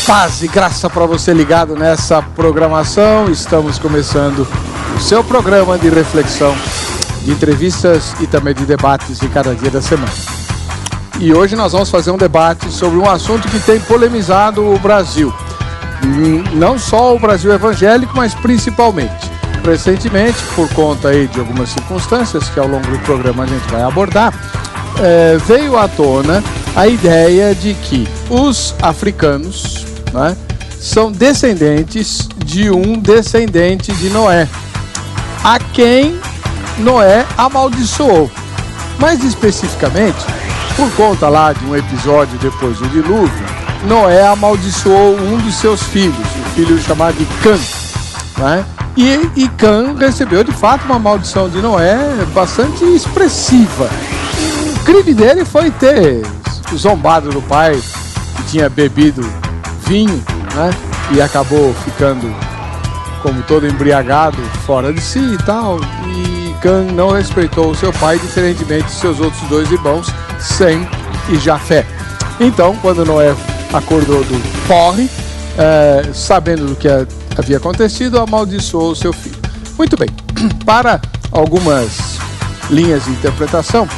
Paz e graça para você ligado nessa programação. Estamos começando o seu programa de reflexão, de entrevistas e também de debates de cada dia da semana. E hoje nós vamos fazer um debate sobre um assunto que tem polemizado o Brasil. Não só o Brasil evangélico, mas principalmente. Recentemente, por conta aí de algumas circunstâncias que ao longo do programa a gente vai abordar, veio à tona a ideia de que os africanos, né, são descendentes de um descendente de Noé, a quem Noé amaldiçoou. Mais especificamente, por conta lá de um episódio depois do dilúvio, Noé amaldiçoou um dos seus filhos, o filho chamado de Cã, né? E Cã recebeu de fato uma maldição de Noé bastante expressiva. O crime dele foi ter zombado do pai, que tinha bebido vinho, né? E acabou ficando, como todo embriagado, fora de si e tal. E Cã não respeitou o seu pai, diferentemente de seus outros dois irmãos, Sem e Jafé. Então, quando Noé acordou do porre, sabendo do que havia acontecido, amaldiçoou o seu filho. Muito bem, para algumas linhas de interpretação,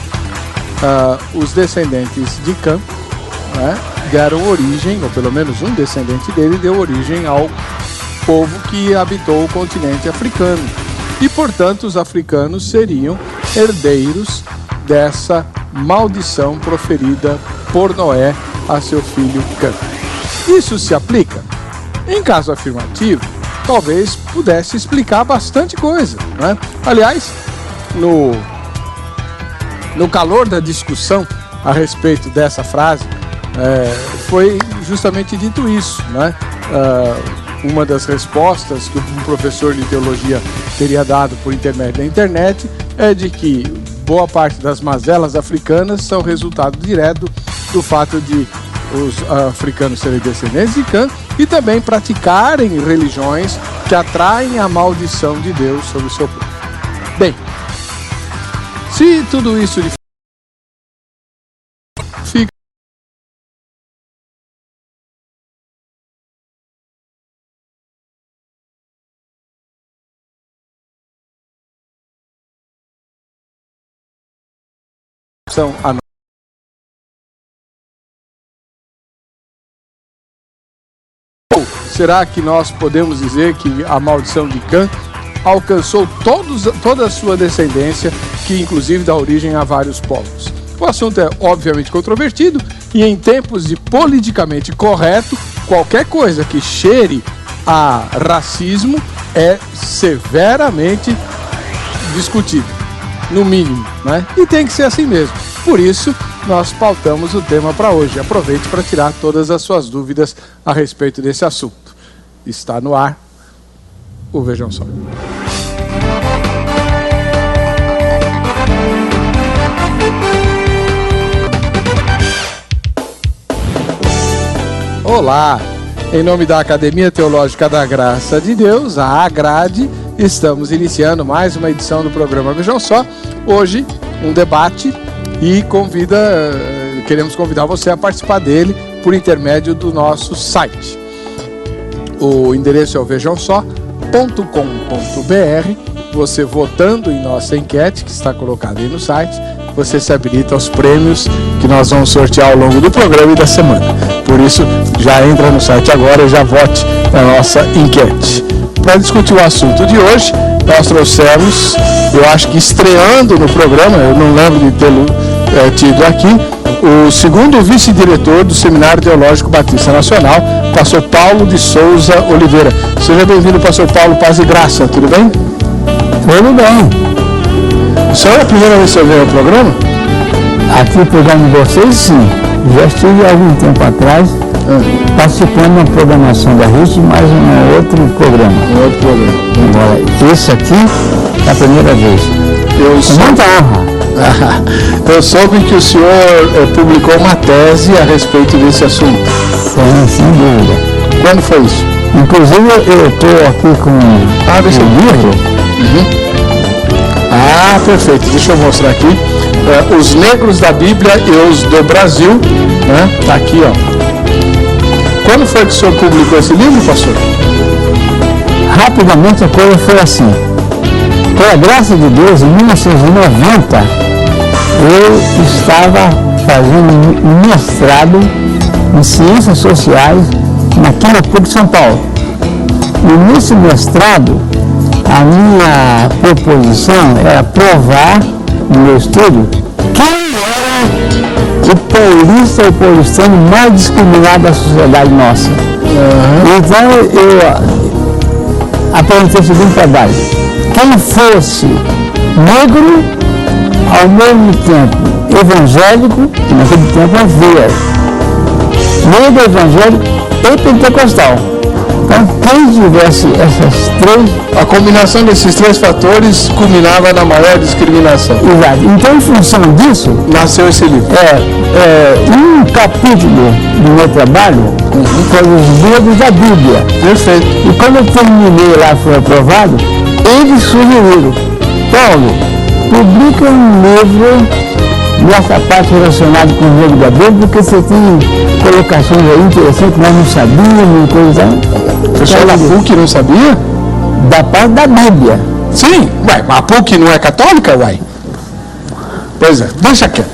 os descendentes de Cã, né, deram origem, ou pelo menos um descendente dele deu origem ao povo que habitou o continente africano. E, portanto, os africanos seriam herdeiros dessa maldição proferida por Noé a seu filho Cã. Isso se aplica? Em caso afirmativo, talvez pudesse explicar bastante coisa, né? Aliás, no calor da discussão a respeito dessa frase, foi justamente dito isso, né? Uma das respostas que um professor de teologia teria dado por intermédio da internet é de que boa parte das mazelas africanas são resultado direto do fato de os africanos serem descendentes de Cã e também praticarem religiões que atraem a maldição de Deus sobre o seu povo. Bem, se tudo isso fica a será que nós podemos dizer que a maldição de Cã alcançou toda a sua descendência, que inclusive dá origem a vários povos? O assunto é obviamente controvertido e em tempos de politicamente correto, qualquer coisa que cheire a racismo é severamente discutido, no mínimo, né? E tem que ser assim mesmo. Por isso, nós pautamos o tema para hoje. Aproveite para tirar todas as suas dúvidas a respeito desse assunto. Está no ar o Vejam Só. Olá! Em nome da Academia Teológica da Graça de Deus, a AGRADE, estamos iniciando mais uma edição do programa Vejam Só. Hoje, um debate e queremos convidar você a participar dele por intermédio do nosso site. O endereço é o vejamsó.com.br. Você votando em nossa enquete, que está colocada aí no site, você se habilita aos prêmios que nós vamos sortear ao longo do programa e da semana. Por isso, já entra no site agora e já vote na nossa enquete. Para discutir o assunto de hoje, nós trouxemos, eu acho que estreando no programa, eu não lembro de tê-lo tido aqui, o segundo vice-diretor do Seminário Teológico Batista Nacional, pastor Paulo de Souza Oliveira. Seja bem-vindo, pastor Paulo, paz e graça, tudo bem? Tudo bem. O senhor é a primeira vez que você veio ao programa? Aqui o programa de vocês, sim. Já estive há algum tempo atrás participando de uma programação da RIT, mais um outro programa. Agora, esse aqui é a primeira vez. Muita honra. Eu soube que o senhor publicou uma tese a respeito desse assunto. Sim, sem dúvida. Quando foi isso? Inclusive eu estou aqui com o livro. Ah, perfeito. Deixa eu mostrar aqui. Os Negros da Bíblia e os do Brasil, né? Tá aqui, ó. Quando foi que o senhor publicou esse livro, pastor? Rapidamente a coisa foi assim. Pela graça de Deus, em 1990, eu estava fazendo um mestrado em Ciências Sociais aqui na PUC de São Paulo. E nesse mestrado, a minha proposição era provar no meu estudo quem era o paulista ou paulistano mais discriminado da sociedade nossa. Então eu apresentei o seguinte trabalho: quem fosse negro, ao mesmo tempo evangélico, que naquele tempo havia negro, evangélico e pentecostal. Então, quem tivesse essas três... A combinação desses três fatores culminava na maior discriminação. Exato. Então, em função disso... nasceu esse livro. Um capítulo do meu trabalho foi os livros da Bíblia. Perfeito. E quando eu terminei lá, foi aprovado, eles sugeriram: Paulo, publica um livro nessa parte relacionada com o livro da Bíblia, porque você tem colocações aí interessantes que nós não sabíamos, coisa. O pessoal da PUC não sabia? Da parte da Bíblia. Sim, ué, mas a PUC não é católica, uai? Pois é, deixa quieto.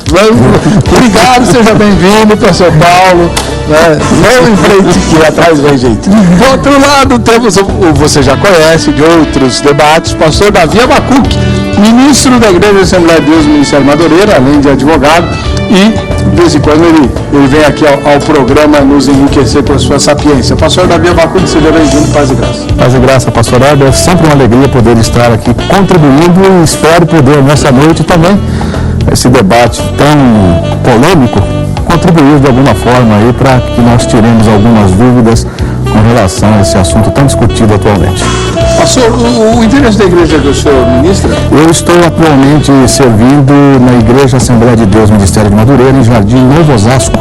Obrigado, seja bem-vindo para São Paulo. Não em frente que atrás vem gente. Do outro lado temos, você já conhece de outros debates, pastor Davi Abacuque, ministro da Igreja Assembleia de Deus, Ministério Madureira, além de advogado, e de vez em quando ele vem aqui ao programa nos enriquecer com a sua sapiência. Pastor Davi Abacuque, seja bem-vindo, paz e graça. Paz e graça, pastor Heber, é sempre uma alegria poder estar aqui contribuindo e espero poder nessa noite também, esse debate tão polêmico, contribuir de alguma forma aí para que nós tiremos algumas dúvidas com relação a esse assunto tão discutido atualmente. Pastor, o interesse da igreja que o senhor ministra? Eu estou atualmente servindo na Igreja Assembleia de Deus, Ministério de Madureira, em Jardim Novo Osasco,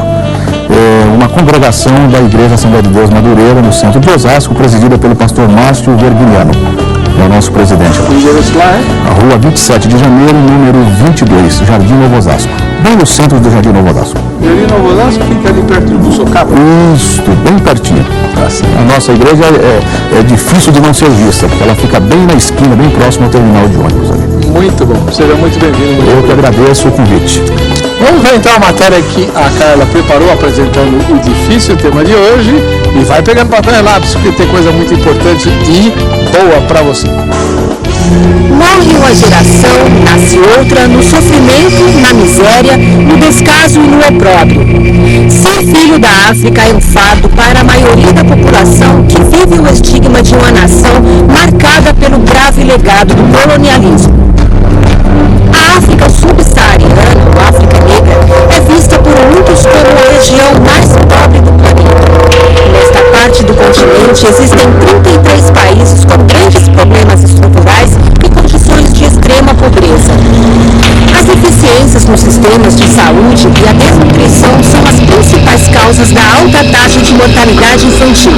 uma congregação da Igreja Assembleia de Deus Madureira, no centro de Osasco, presidida pelo pastor Márcio Verguiliano. É o nosso presidente. O endereço lá é? A rua 27 de janeiro, número 22, Jardim Novo Osasco. Bem no centro do Jardim Novo Osasco. Jardim Novo Osasco fica ali perto do Sorocaba. Isso, bem pertinho. A nossa igreja é difícil de não ser vista, porque ela fica bem na esquina, bem próximo ao terminal de ônibus ali. Muito bom, seja muito bem-vindo. Eu que agradeço o convite. Vamos ver então a matéria que a Carla preparou, apresentando o difícil tema de hoje. E vai pegando papel e lápis, porque tem coisa muito importante e boa para você. Morre uma geração, nasce outra no sofrimento, na miséria, no descaso e no opróbrio. Ser filho da África é um fardo para a maioria da população que vive o estigma de uma nação marcada pelo grave legado do colonialismo. A África subsaariana, ou África Negra, é vista por muitos como a região mais pobre do planeta. Nesta parte do continente existem 33 países com grandes problemas estruturais e condições de extrema pobreza. As deficiências nos sistemas de saúde e a desnutrição são as principais causas da alta taxa de mortalidade infantil,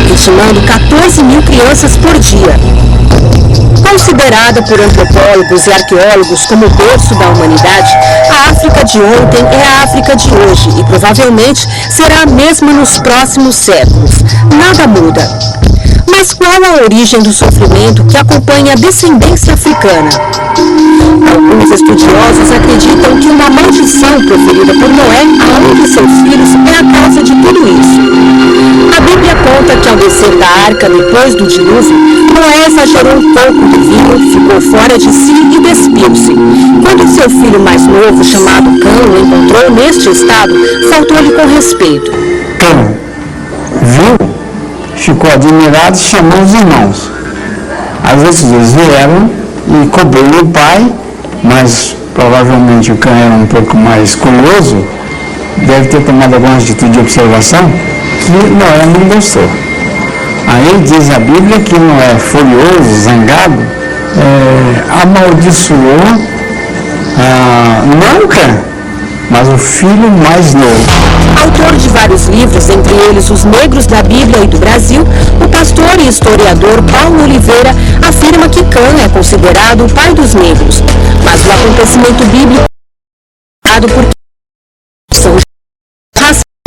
vitimando 14 mil crianças por dia. Considerada por antropólogos e arqueólogos como o berço da humanidade, a África de ontem é a África de hoje e provavelmente será a mesma nos próximos séculos. Nada muda. Mas qual a origem do sofrimento que acompanha a descendência africana? Alguns estudiosos acreditam que uma maldição proferida por Noé a um de seus filhos é a causa de tudo isso. A Bíblia conta que ao descer da arca depois do dilúvio, Noé exagerou um pouco do vinho, ficou fora de si e despiu-se. Quando seu filho mais novo, chamado Cão, o encontrou neste estado, faltou-lhe com respeito. Cão viu, ficou admirado e chamou os irmãos. Às vezes eles vieram e cobriram o pai, mas provavelmente o cão era um pouco mais curioso, deve ter tomado alguma atitude de observação, que Noé não gostou. Aí diz a Bíblia que Noé, furioso, zangado, amaldiçoou não o cão, mas o filho mais novo. Autor de vários livros, entre eles Os Negros da Bíblia e do Brasil, o pastor e historiador Paulo Oliveira afirma que Cã é considerado o pai dos negros, mas o acontecimento bíblico é por raça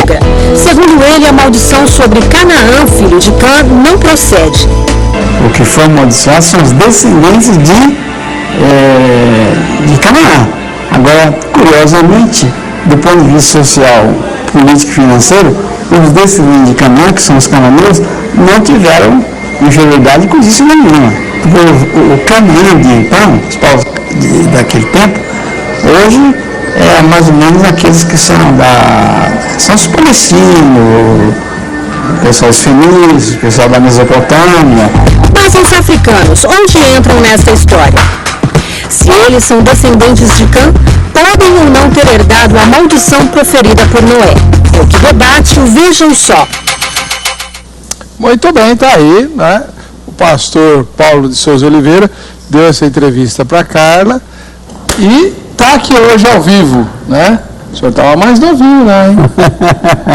negra. Segundo ele, a maldição sobre Canaã, filho de Cã, não procede. O que foi amaldiçoado são os descendentes de Canaã. Agora, curiosamente, do ponto de vista social, político e financeiro, os descendentes de Canaã, que são os cananeus, não tiveram inferioridade coisíssima nenhuma. Porque o Canaã de então, os povos daquele tempo, hoje é mais ou menos aqueles que são os palestinos, o pessoal dos fenícios, o pessoal da Mesopotâmia. Mas os africanos, onde entram nessa história? Se eles são descendentes de Cã, podem ou não ter herdado a maldição proferida por Noé? É o que debate o Vejam Só. Muito bem, tá aí, né? O pastor Paulo de Souza Oliveira deu essa entrevista para Carla e tá aqui hoje ao vivo, né? O senhor estava mais novinho lá, hein?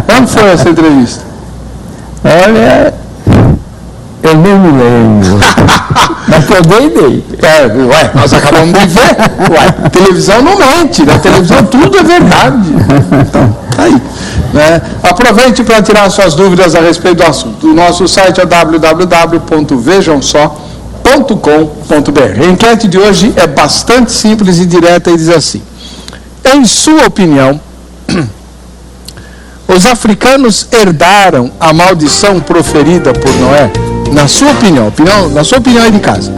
Como foi essa entrevista? Olha, eu nem me lembro. Mas que eu dei. Ué, nós acabamos de ver. Ué, televisão não mente, na televisão tudo é verdade. Então, tá aí. Né? Aproveite para tirar suas dúvidas a respeito do assunto. O nosso site é www.vejamsó.com.br. A enquete de hoje é bastante simples e direta e diz assim: em sua opinião, os africanos herdaram a maldição proferida por Noé? Na sua opinião aí de casa.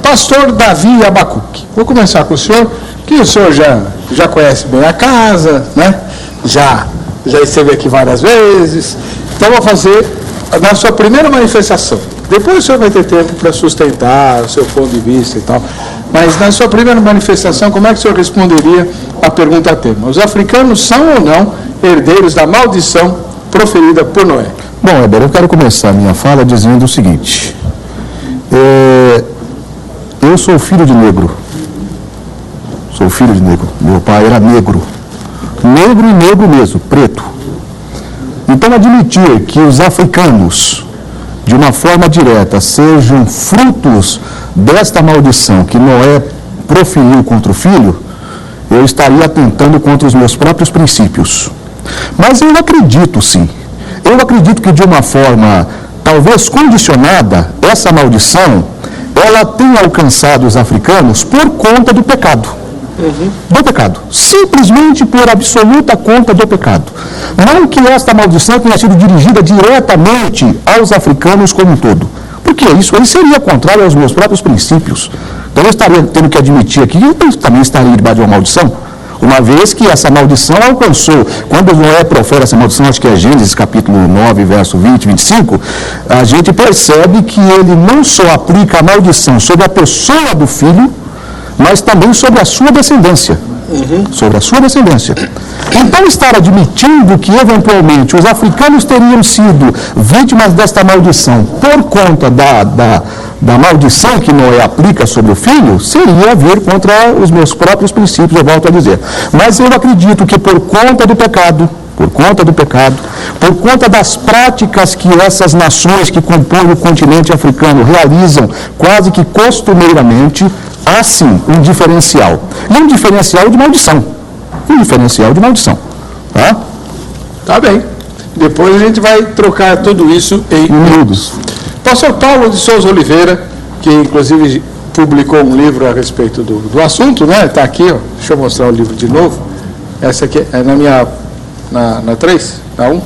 Pastor Davi Abacuque. Vou começar com o senhor, que o senhor já conhece bem a casa, né? Já esteve aqui várias vezes. Então vou fazer na sua primeira manifestação. Depois o senhor vai ter tempo para sustentar o seu ponto de vista e tal. Mas na sua primeira manifestação, como é que o senhor responderia à pergunta tema? Os africanos são ou não herdeiros da maldição proferida por Noé? Bom, Heber, eu quero começar a minha fala dizendo o seguinte. Eu sou filho de negro. Sou filho de negro. Meu pai era negro. Negro e negro mesmo, preto. Então, admitir que os africanos, de uma forma direta, sejam frutos desta maldição que Noé proferiu contra o filho, eu estaria atentando contra os meus próprios princípios. Mas eu acredito, sim. Eu acredito que de uma forma, talvez condicionada, essa maldição, ela tem alcançado os africanos por conta do pecado. Do pecado. Simplesmente por absoluta conta do pecado. Não que esta maldição tenha sido dirigida diretamente aos africanos como um todo. Porque isso aí seria contrário aos meus próprios princípios. Então eu estaria tendo que admitir aqui que eu também estaria debaixo de uma maldição. Uma vez que essa maldição alcançou, quando Noé profere essa maldição, acho que é Gênesis capítulo 9, verso 20, 25, a gente percebe que ele não só aplica a maldição sobre a pessoa do filho, mas também sobre a sua descendência. Sobre a sua descendência. Então, estar admitindo que, eventualmente, os africanos teriam sido vítimas desta maldição por conta da maldição que Noé aplica sobre o filho, seria vir contra os meus próprios princípios, eu volto a dizer. Mas eu acredito que por conta do pecado, por conta das práticas que essas nações que compõem o continente africano realizam quase que costumeiramente, há sim um diferencial. E um diferencial de maldição. Tá? Tá bem. Depois a gente vai trocar tudo isso em miúdos. Pastor Paulo de Souza Oliveira, que inclusive publicou um livro a respeito do assunto, né? Está aqui, ó. Deixa eu mostrar o livro de novo. Essa aqui é na 3, na 1.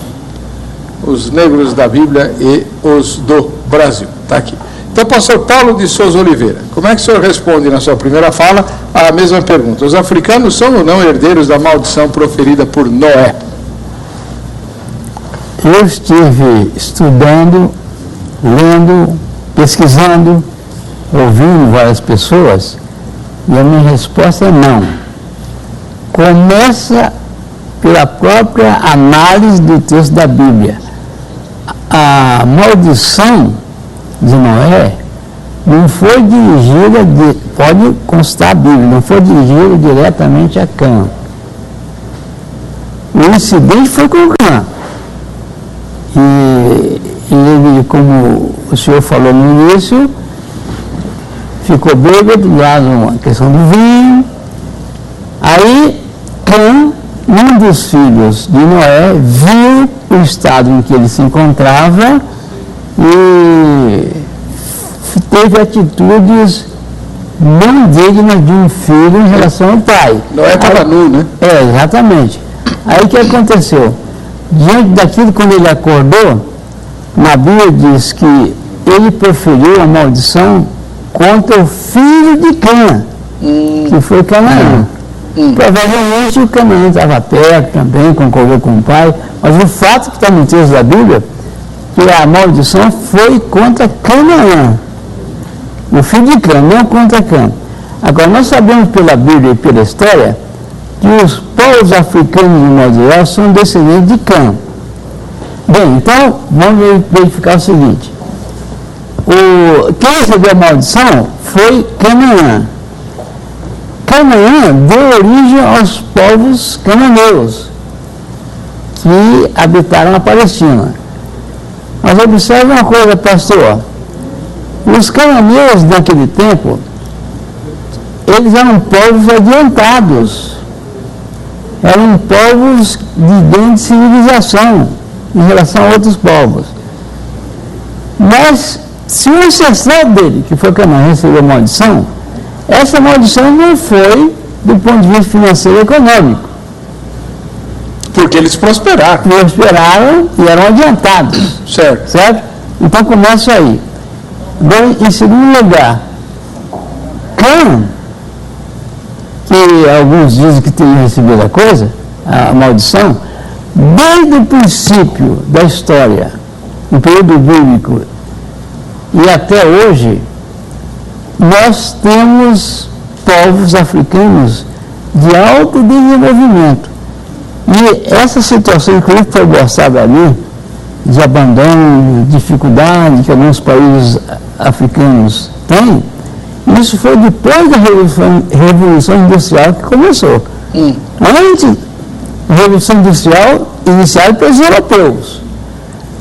Os Negros da Bíblia e os do Brasil. Está aqui. Então, pastor Paulo de Souza Oliveira, como é que o senhor responde na sua primeira fala à mesma pergunta? Os africanos são ou não herdeiros da maldição proferida por Noé? Eu estive estudando, lendo, pesquisando, ouvindo várias pessoas, e a minha resposta é não. Começa pela própria análise do texto da Bíblia. A maldição de Noé não foi dirigida, pode constar a Bíblia, não foi dirigida diretamente a Cã. O incidente foi com Cã. E ele, como o senhor falou no início, ficou bêbado, lá na questão do vinho. Aí Cã um dos filhos de Noé viu o estado em que ele se encontrava e teve atitudes não dignas de um filho em relação ao pai. Noé estava nu, né? Exatamente. Aí o que aconteceu? Diante daquilo, quando ele acordou, na Bíblia diz que ele proferiu a maldição contra o filho de Cã, que foi Canaã. Provavelmente o Canaã estava perto também, concordou com o pai, mas o fato que está no texto da Bíblia, que a maldição foi contra Canaã, o filho de Cã, não contra Cã. Agora, nós sabemos pela Bíblia e pela história que os povos africanos, de modo geral, são descendentes de Cã. Bem, então, vamos verificar o seguinte. Quem recebeu a maldição foi Canaã. Canaã deu origem aos povos cananeus que habitaram a Palestina. Mas observe uma coisa, pastor. Os cananeus naquele tempo, eles eram povos adiantados. Eram povos de grande civilização em relação a outros povos. Mas, se o ancestral dele, que foi Canaã, recebeu maldição, essa maldição não foi do ponto de vista financeiro e econômico. Porque eles prosperaram. Prosperaram e eram adiantados. Certo? Então começa aí. Agora, em segundo lugar, Cã, que alguns dizem que teria recebido a coisa, a maldição, desde o princípio da história, no período bíblico e até hoje, nós temos povos africanos de alto desenvolvimento. E essa situação, inclusive, foi mostrada ali, de abandono, dificuldade que alguns países africanos têm, isso foi depois da Revolução Industrial que começou. Antes da Revolução Industrial, iniciada pelos europeus.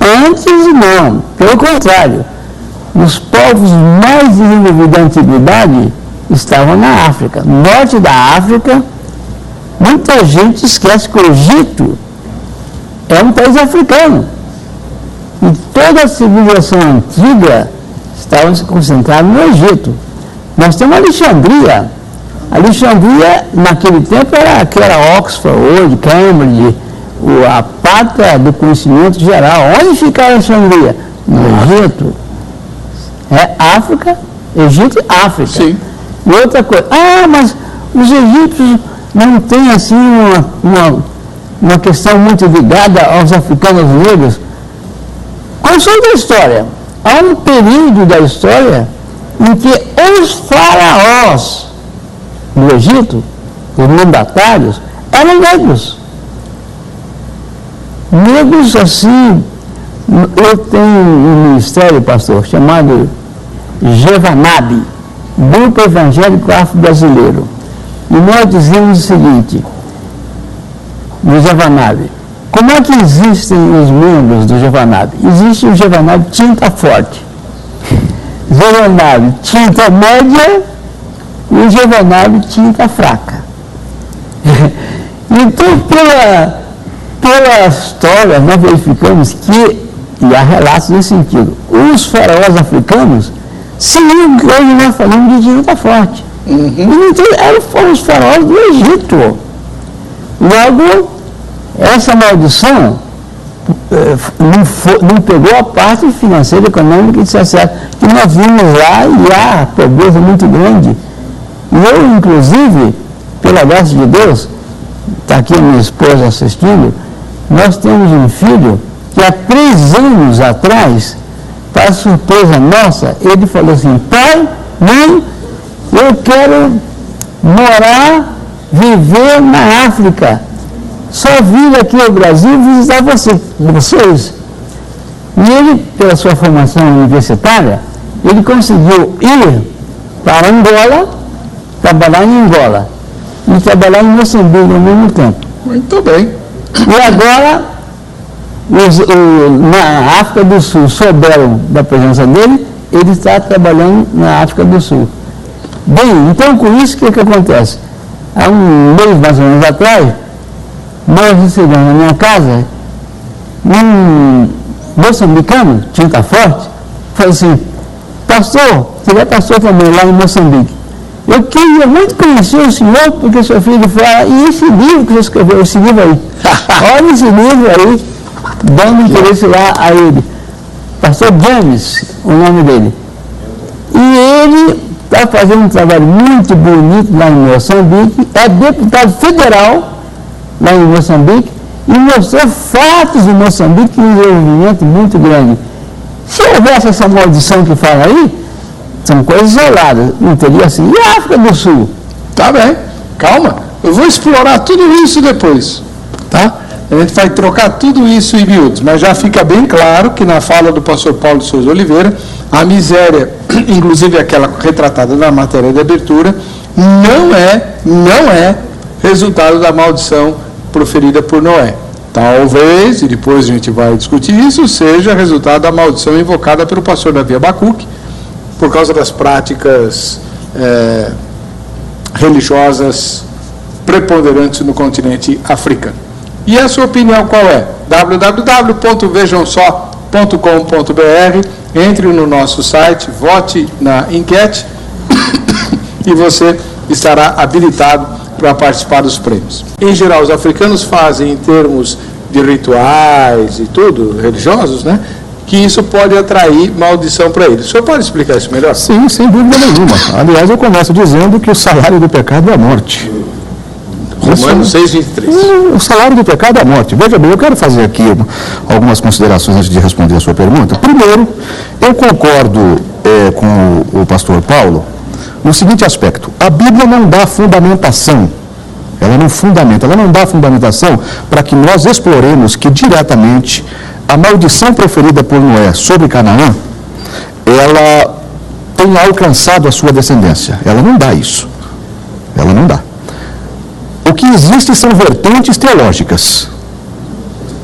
Antes, não. Pelo contrário. Os povos mais desenvolvidos da antiguidade estavam na África. Norte da África, muita gente esquece que o Egito é um país africano. E toda a civilização antiga estava concentrada no Egito. Nós temos Alexandria. Alexandria, naquele tempo, era que era Oxford, hoje, Cambridge, a pátria do conhecimento geral. Onde fica Alexandria? No Egito. É África, Egito e África. Sim. E outra coisa, mas os egípcios não têm assim uma questão muito ligada aos africanos negros. Consulta a história. Há um período da história em que os faraós do Egito, os mandatários, eram negros. Negros assim. Eu tenho um ministério, pastor, chamado Jevanab, Grupo Evangélico Afro-Brasileiro. E nós dizemos o seguinte, no Jevanab, como é que existem os membros do Jevanab? Existe o Jevanab tinta forte, Jevanab tinta média e o Jevanab tinta fraca. Então, pela história, nós verificamos que, e há relatos nesse sentido, os faraós africanos seguiam que hoje nós falamos de tinta forte. Então, eram os faraós do Egito. Logo, essa maldição não pegou a parte financeira e econômica de ser que nós vimos lá e há pobreza muito grande. E eu, inclusive, pela graça de Deus, está aqui a minha esposa assistindo, nós temos um filho que há 3 anos atrás, para surpresa nossa, ele falou assim, pai, mãe, eu quero morar, viver na África. Só vir aqui ao Brasil visitar vocês. E ele, pela sua formação universitária, ele conseguiu ir para Angola, trabalhar em Angola e trabalhar em Moçambique ao mesmo tempo. Muito bem. E agora, na África do Sul, souberam da presença dele, ele está trabalhando na África do Sul. Bem, então com isso, o que acontece? Há um mês mais ou menos atrás, nós recebemos na minha casa um moçambicano, Tinta Forte, falou assim, pastor, você é pastor também lá em Moçambique. Eu queria muito conhecer o senhor, porque seu filho fala, e esse livro que você escreveu, esse livro aí, olha esse livro aí, dando interesse lá a ele. Pastor James, o nome dele. E ele está fazendo um trabalho muito bonito lá em Moçambique, é deputado federal lá em Moçambique, e mostrou fatos de Moçambique um desenvolvimento muito grande. Se houvesse essa maldição que fala aí, são coisas isoladas, não teria assim. E a África do Sul? Tá bem, calma. Eu vou explorar tudo isso depois, tá? A gente vai trocar tudo isso em miúdos, mas já fica bem claro que na fala do pastor Paulo de Souza Oliveira, a miséria, inclusive aquela retratada na matéria de abertura, não é resultado da maldição proferida por Noé. Talvez, e depois a gente vai discutir isso, seja resultado da maldição invocada pelo pastor Davi Abacuque, por causa das práticas religiosas preponderantes no continente africano. E a sua opinião qual é? www.vejamsó.com.br, entre no nosso site, vote na enquete e você estará habilitado para participar dos prêmios. Em geral, os africanos fazem em termos de rituais e tudo, religiosos, né? Que isso pode atrair maldição para eles. O senhor pode explicar isso melhor? Sim, sem dúvida nenhuma. Aliás, eu começo dizendo que o salário do pecado é a morte. Romanos 6:23. O salário do pecado é a morte. Veja bem, eu quero fazer aqui algumas considerações antes de responder a sua pergunta. Primeiro, eu concordo com o pastor Paulo no seguinte aspecto. A Bíblia não dá fundamentação. Ela não fundamenta, ela não dá fundamentação para que nós exploremos que diretamente a maldição proferida por Noé sobre Canaã, ela tenha alcançado a sua descendência. Ela não dá isso. Ela não dá. O que existe são vertentes teológicas.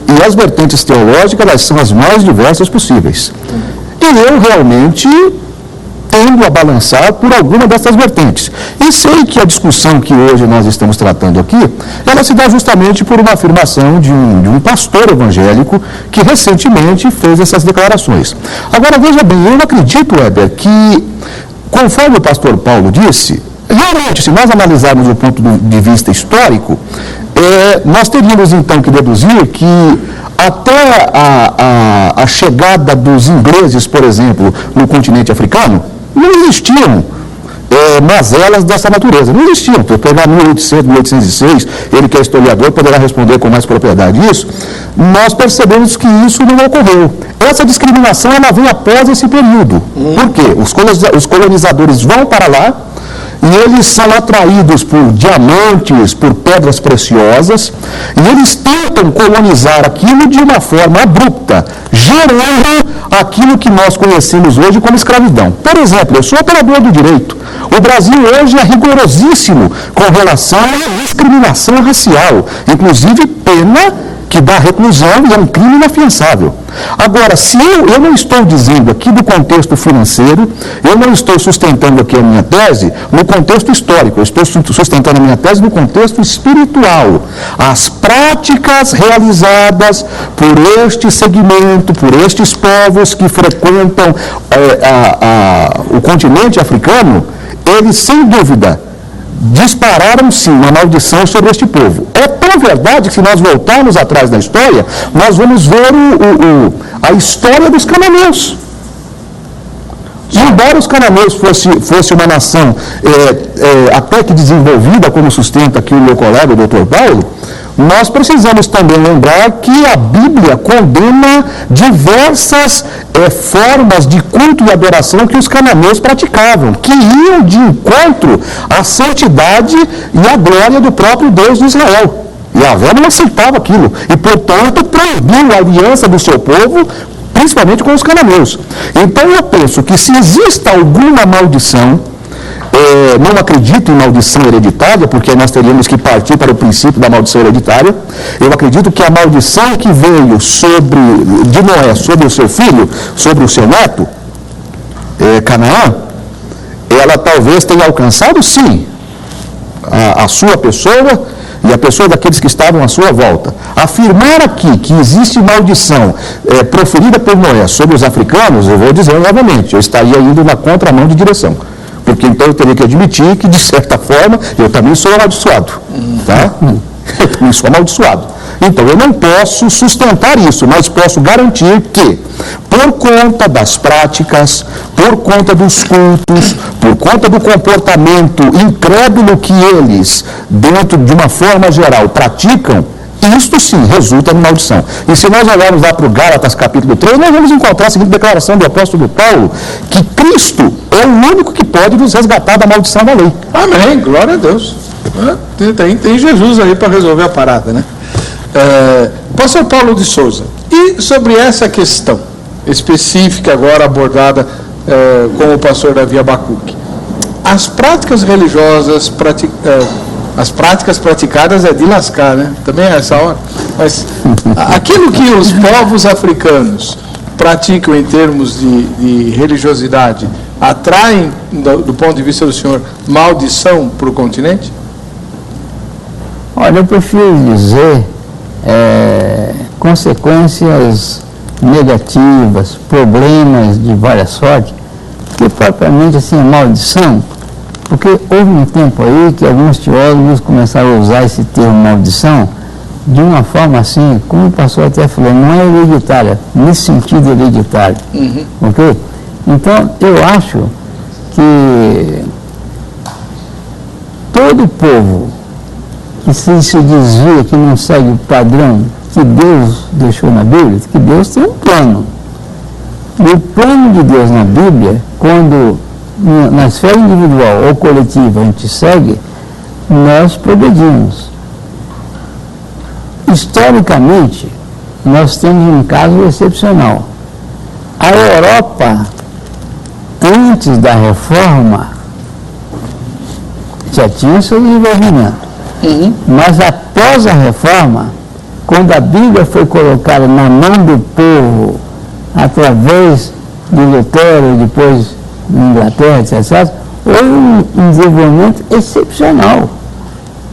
E as vertentes teológicas, elas são as mais diversas possíveis. E eu realmente tendo a balançar por alguma dessas vertentes. E sei que a discussão que hoje nós estamos tratando aqui, ela se dá justamente por uma afirmação de um pastor evangélico que recentemente fez essas declarações. Agora, veja bem, eu acredito, Weber, que, conforme o pastor Paulo disse, realmente, se nós analisarmos o ponto de vista histórico, nós teríamos então que deduzir que até a chegada dos ingleses, por exemplo, no continente africano, não existiam mazelas dessa natureza, não existiam. Para pegar 1800, 1806, ele que é historiador poderá responder com mais propriedade isso, nós percebemos que isso não ocorreu. Essa discriminação ela vem após esse período. Por quê? Os colonizadores vão para lá, e eles são atraídos por diamantes, por pedras preciosas, e eles tentam colonizar aquilo de uma forma abrupta, gerando aquilo que nós conhecemos hoje como escravidão. Por exemplo, eu sou operador do direito. O Brasil hoje é rigorosíssimo com relação à discriminação racial, inclusive pena que dá reclusão e é um crime inafiançável. Agora, se eu não estou dizendo aqui do contexto financeiro, eu não estou sustentando aqui a minha tese no contexto histórico, eu estou sustentando a minha tese no contexto espiritual. As práticas realizadas por este segmento, por estes povos que frequentam o continente africano, eles, sem dúvida, dispararam sim uma maldição sobre este povo. É tão verdade que, se nós voltarmos atrás da história, nós vamos ver a história dos cananeus. Embora os cananeus fosse uma nação até que desenvolvida, como sustenta aqui o meu colega, o Dr. Paulo, nós precisamos também lembrar que a Bíblia condena diversas formas de culto e adoração que os cananeus praticavam, que iam de encontro à santidade e à glória do próprio Deus de Israel. E Yahvé não aceitava aquilo e, portanto, proibiu a aliança do seu povo, principalmente com os cananeus. Então, eu penso que se exista alguma maldição, não acredito em maldição hereditária, porque nós teríamos que partir para o princípio da maldição hereditária. Eu acredito que a maldição que veio de Noé sobre o seu filho, sobre o seu neto, Canaã, ela talvez tenha alcançado, sim, a sua pessoa, e a pessoa daqueles que estavam à sua volta, afirmar aqui que existe maldição proferida por Noé sobre os africanos, eu vou dizer novamente, eu estaria indo na contramão de direção. Porque então eu teria que admitir que, de certa forma, eu também sou amaldiçoado. Tá? Eu também sou amaldiçoado. Então, eu não posso sustentar isso, mas posso garantir que, por conta das práticas, por conta dos cultos, por conta do comportamento incrédulo que eles, dentro de uma forma geral, praticam, isto sim resulta em maldição. E se nós olharmos lá para o Gálatas capítulo 3, nós vamos encontrar a seguinte declaração do apóstolo Paulo, que Cristo é o único que pode nos resgatar da maldição da lei. Amém, glória a Deus. Tem Jesus aí para resolver a parada, né? Pastor Paulo de Souza, e sobre essa questão específica agora abordada com o pastor Davi Abacuque, as práticas religiosas, as práticas praticadas é de lascar, né? Também é essa hora. Mas aquilo que os povos africanos praticam em termos de religiosidade, atraem, do ponto de vista do senhor, maldição para o continente? Olha, eu prefiro dizer consequências negativas, problemas de várias sortes, que propriamente assim a maldição, porque houve um tempo aí que alguns teólogos começaram a usar esse termo maldição de uma forma assim, como o pastor até falou, não é hereditária, nesse sentido hereditário, ok? Então, eu acho que todo povo que se desvia, que não segue o padrão que Deus deixou na Bíblia, que Deus tem um plano. E o plano de Deus na Bíblia, quando na esfera individual ou coletiva a gente segue, nós progredimos. Historicamente, nós temos um caso excepcional. A Europa, antes da reforma, já tinha seu desenvolvimento. Mas após a reforma, quando a Bíblia foi colocada na mão do povo, através de Lutero, depois na Inglaterra, etc., houve um desenvolvimento excepcional,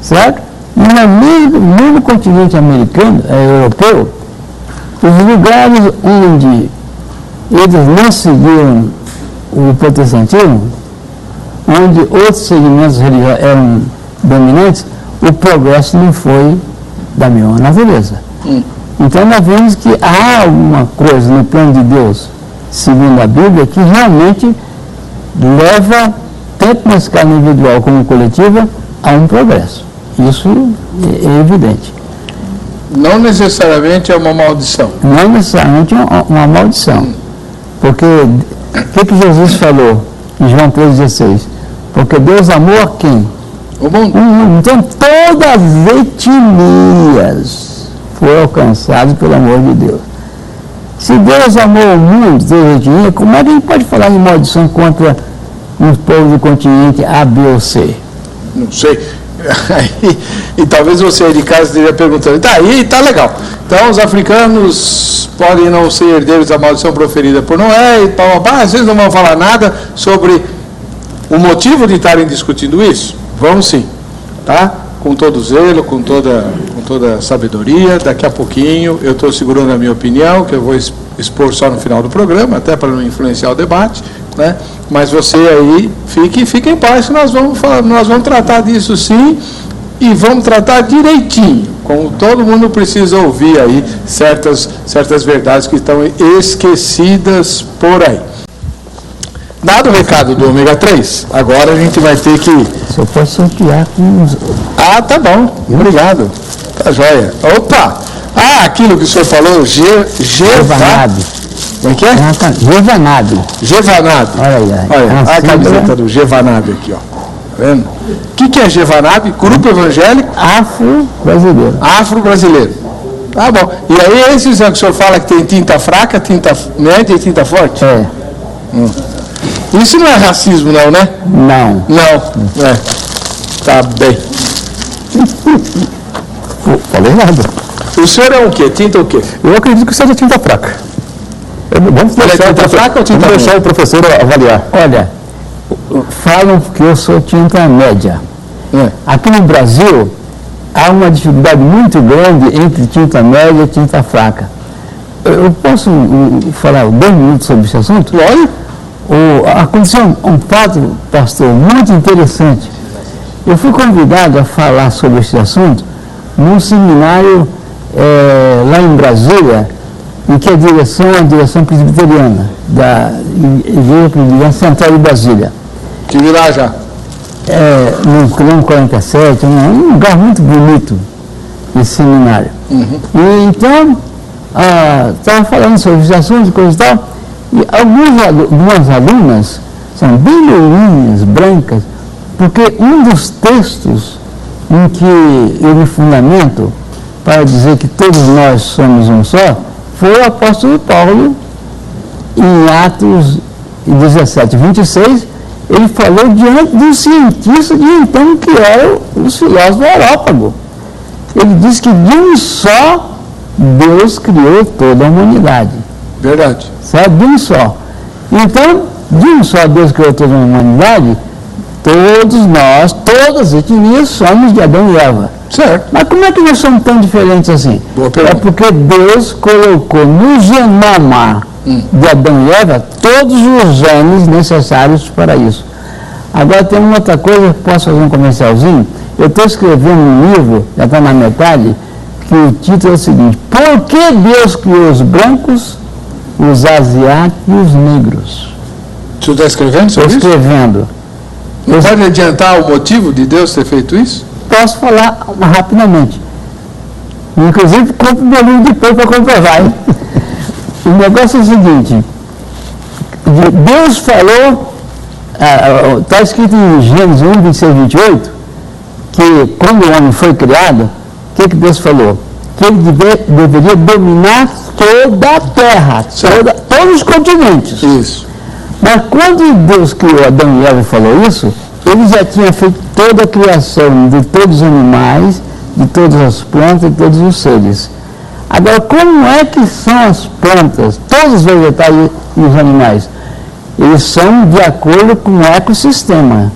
certo? E no mesmo continente americano, europeu, os lugares onde eles não seguiam o protestantismo, onde outros segmentos religiosos eram dominantes, o progresso não foi da mesma natureza. Então nós vemos que há alguma coisa no plano de Deus, segundo a Bíblia, que realmente leva, tanto na escala individual como coletiva, a um progresso. Isso é evidente. Não necessariamente é uma maldição. Não necessariamente uma maldição. Porque o que Jesus falou em João 3,16? Porque Deus amou a quem? O mundo. Então todas as etnias foram alcançadas pelo amor de Deus. Se Deus amou o mundo, todas as etnias, como é que a gente pode falar de maldição contra os povos do continente A, B ou C? Não sei. E talvez você aí de casa esteja perguntando, tá aí, tá legal. Então os africanos podem não ser herdeiros da maldição proferida por Noé e vocês não vão falar nada sobre o motivo de estarem discutindo isso? Vamos sim, tá? Com todo zelo, com toda sabedoria. Daqui a pouquinho eu estou segurando a minha opinião, que eu vou expor só no final do programa, até para não influenciar o debate, né? Mas você aí fique em paz, que nós vamos tratar disso sim, e vamos tratar direitinho, como todo mundo precisa ouvir aí certas verdades que estão esquecidas por aí. Dado o recado do ômega 3, agora a gente vai ter que... Só pode sortear com os... Ah, tá bom, obrigado. Tá joia. Opa! Ah, aquilo que o senhor falou, Gevanado. Como é que é? Gevanado. Gevanado. Olha a camiseta do Gevanado aqui, ó. Tá vendo? O que é Gevanado? Grupo evangélico? Afro-brasileiro. Afro-brasileiro. Tá bom. E aí, esses que o senhor fala que tem tinta fraca, tinta média e tinta forte? É. Isso não é racismo, não, né? Não. Não. É. Tá bem. Falei nada. O senhor é o quê? Tinta o quê? Eu acredito que seja tinta fraca. Vamos deixar o professor avaliar. Olha, falam que eu sou tinta média. Aqui no Brasil, há uma dificuldade muito grande entre tinta média e tinta fraca. Eu posso falar 2 minutos sobre esse assunto? Lógico. Aconteceu um fato, pastor, muito interessante. Eu fui convidado a falar sobre esse assunto num seminário lá em Brasília, em que a direção presbiteriana da Igreja Presbiteriana Central de Brasília. Que vi lá já. No quilômetro 47, um lugar muito bonito, esse seminário. E então, estava falando sobre os assuntos e coisas e tal, e algumas alunas são bem loirinhas, brancas, porque um dos textos em que eu me fundamento para dizer que todos nós somos um só, foi o apóstolo Paulo, em Atos 17, 26, ele falou diante dos cientistas de então, que eram os filósofos Areópago. Ele disse que de um só Deus criou toda a humanidade. Verdade. Sabe? De um só. Então, de um só Deus criou toda a humanidade, todos nós, todas as etnias, somos de Adão e Eva. Certo. Mas como é que nós somos tão diferentes assim? Boa pergunta. É porque Deus colocou no genoma de Adão e Eva todos os genes necessários para isso. Agora tem uma outra coisa, posso fazer um comercialzinho? Eu estou escrevendo um livro, já está na metade, que o título é o seguinte: Por que Deus criou os brancos, os asiáticos e os negros? Você está escrevendo Estou sobre isso? escrevendo. Não pode adiantar o motivo de Deus ter feito isso? Posso falar rapidamente. Inclusive, compre meu livro depois para comprovar. Hein? O negócio é o seguinte: Deus falou, está escrito em Gênesis 1, 26, 28, que quando o homem foi criado, o que Deus falou? Que ele deveria dominar toda a terra, todos os continentes. Isso. Mas quando Deus criou Adão e Eva e falou isso, ele já tinha feito toda a criação de todos os animais, de todas as plantas, de todos os seres. Agora, como é que são as plantas, todos os vegetais e os animais? Eles são de acordo com o ecossistema.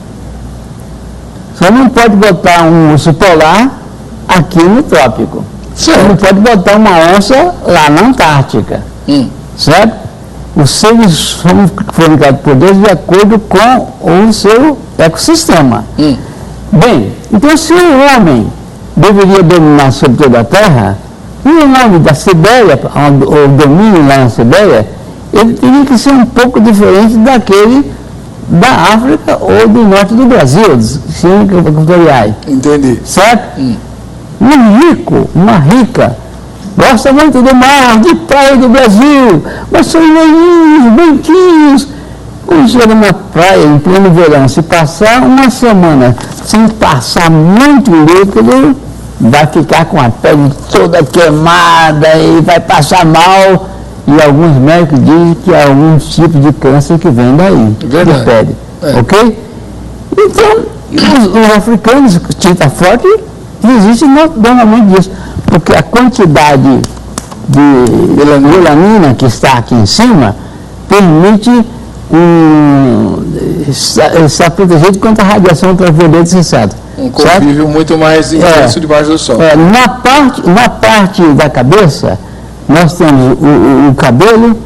Você não pode botar um urso polar aqui no trópico. Você não pode botar uma onça lá na Antártica. Certo? Os seres foram criados por Deus de acordo com o seu ecossistema. Bem, então se o homem deveria dominar sobre toda a Terra, e o nome da Sibéria, o domínio lá na Sibéria, ele teria que ser um pouco diferente daquele da África ou do norte do Brasil, dos ciências equatoriais. Entendi. Certo? Um rico, uma rica, gosta muito do mar, de praia do Brasil, mas são loirinhos, branquinhos. Quando chega na praia, em pleno verão, se passar uma semana sem passar muito líquido, vai ficar com a pele toda queimada e vai passar mal. E alguns médicos dizem que há alguns tipos de câncer que vem daí, de pele. Ok? Então, os africanos, tinta forte, existe normalmente disso, porque a quantidade de melanina que está aqui em cima permite estar protegido contra a radiação ultravioleta cessada. Um convívio muito mais intenso debaixo do sol. Na parte da cabeça, nós temos o cabelo,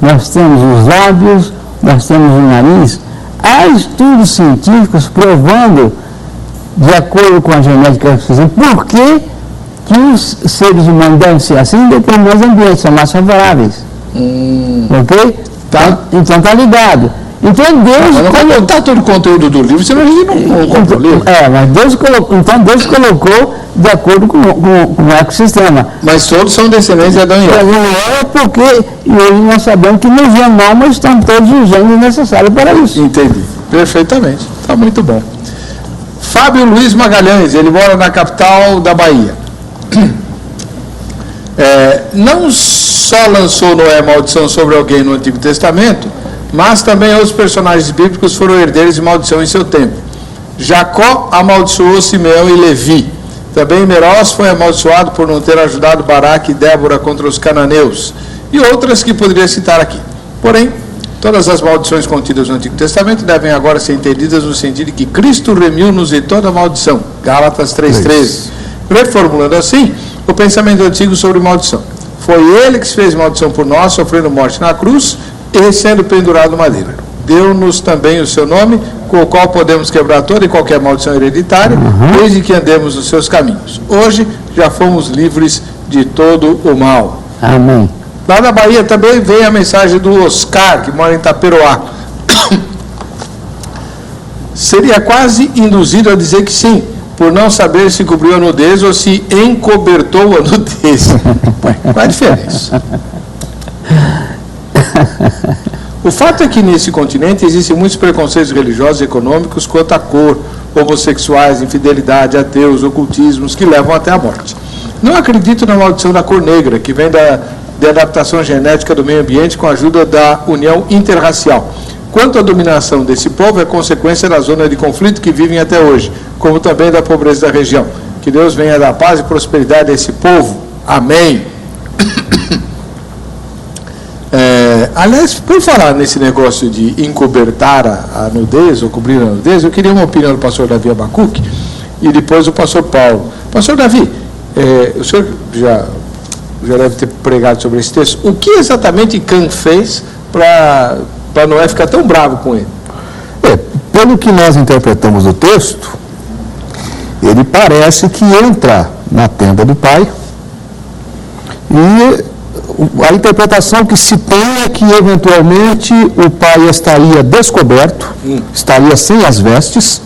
nós temos os lábios, nós temos o nariz. Há estudos científicos provando, de acordo com a genética que fizemos, por que os seres humanos devem ser assim em determinados ambientes, são mais favoráveis. Ok? Tá. Então está ligado. Então Deus... Mas não vai contar todo o conteúdo do livro, senão a gente não compra o livro. Mas Deus colocou de acordo com o ecossistema. Mas todos são descendentes de Adão e Eva. Porque hoje nós sabemos que no genoma estão todos os genes necessários para isso. Entendi. Perfeitamente. Está muito bom. Fábio Luiz Magalhães, ele mora na capital da Bahia. Não só lançou Noé maldição sobre alguém no Antigo Testamento, mas também outros personagens bíblicos foram herdeiros de maldição em seu tempo. Jacó amaldiçoou Simeão e Levi. Também Meroz foi amaldiçoado por não ter ajudado Baraque e Débora contra os cananeus. E outras que poderia citar aqui. Porém, todas as maldições contidas no Antigo Testamento devem agora ser entendidas no sentido de que Cristo remiu-nos de toda maldição. Gálatas 3,13. reformulando assim o pensamento antigo sobre maldição. Foi ele que fez maldição por nós, sofrendo morte na cruz e sendo pendurado no madeiro. Deu-nos também o seu nome, com o qual podemos quebrar toda e qualquer maldição hereditária, desde que andemos nos seus caminhos. Hoje já fomos livres de todo o mal. Amém. Lá na Bahia também vem a mensagem do Oscar, que mora em Itaperoá. Seria quase induzido a dizer que sim, por não saber se cobriu a nudez ou se encobertou a nudez. Qual a diferença? O fato é que nesse continente existem muitos preconceitos religiosos e econômicos quanto à cor, homossexuais, infidelidade, ateus, ocultismos, que levam até a morte. Não acredito na maldição da cor negra, que vem da adaptação genética do meio ambiente com a ajuda da união interracial. Quanto à dominação desse povo, é consequência da zona de conflito que vivem até hoje, como também da pobreza da região. Que Deus venha dar paz e prosperidade a esse povo. Amém. Aliás, por falar nesse negócio de encobertar a nudez, ou cobrir a nudez, eu queria uma opinião do pastor Davi Abacuque e depois do pastor Paulo. Pastor Davi, o senhor já deve ter pregado sobre esse texto. O que exatamente Cã fez para Noé ficar tão bravo com ele? Pelo que nós interpretamos o texto, ele parece que entra na tenda do pai e a interpretação que se tem é que eventualmente o pai estaria descoberto, estaria sem as vestes,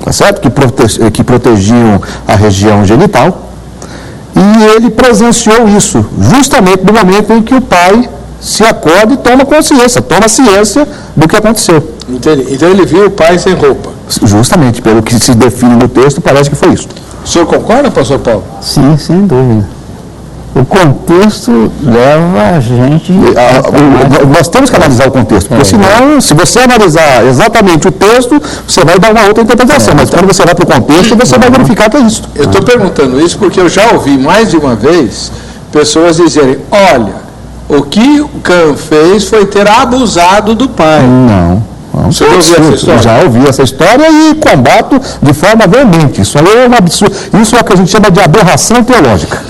tá certo? Que protegiam a região genital, e ele presenciou isso justamente no momento em que o pai se acorda e toma ciência do que aconteceu. Entendi. Então ele viu o pai sem roupa. Justamente, pelo que se define no texto, parece que foi isso. O senhor concorda, pastor Paulo? Sim, sem dúvida. O contexto leva a gente... Nós temos que analisar o contexto, porque senão, se você analisar exatamente o texto, você vai dar uma outra interpretação, mas quando você vai para o contexto, você vai verificar que é isso. Eu estou perguntando isso porque eu já ouvi mais de uma vez pessoas dizerem, olha, o que o Cã fez foi ter abusado do pai. Não. Você ouviu essa história? Já ouvi essa história e combato de forma veemente. Isso aí é um absurdo. Isso é o que a gente chama de aberração teológica.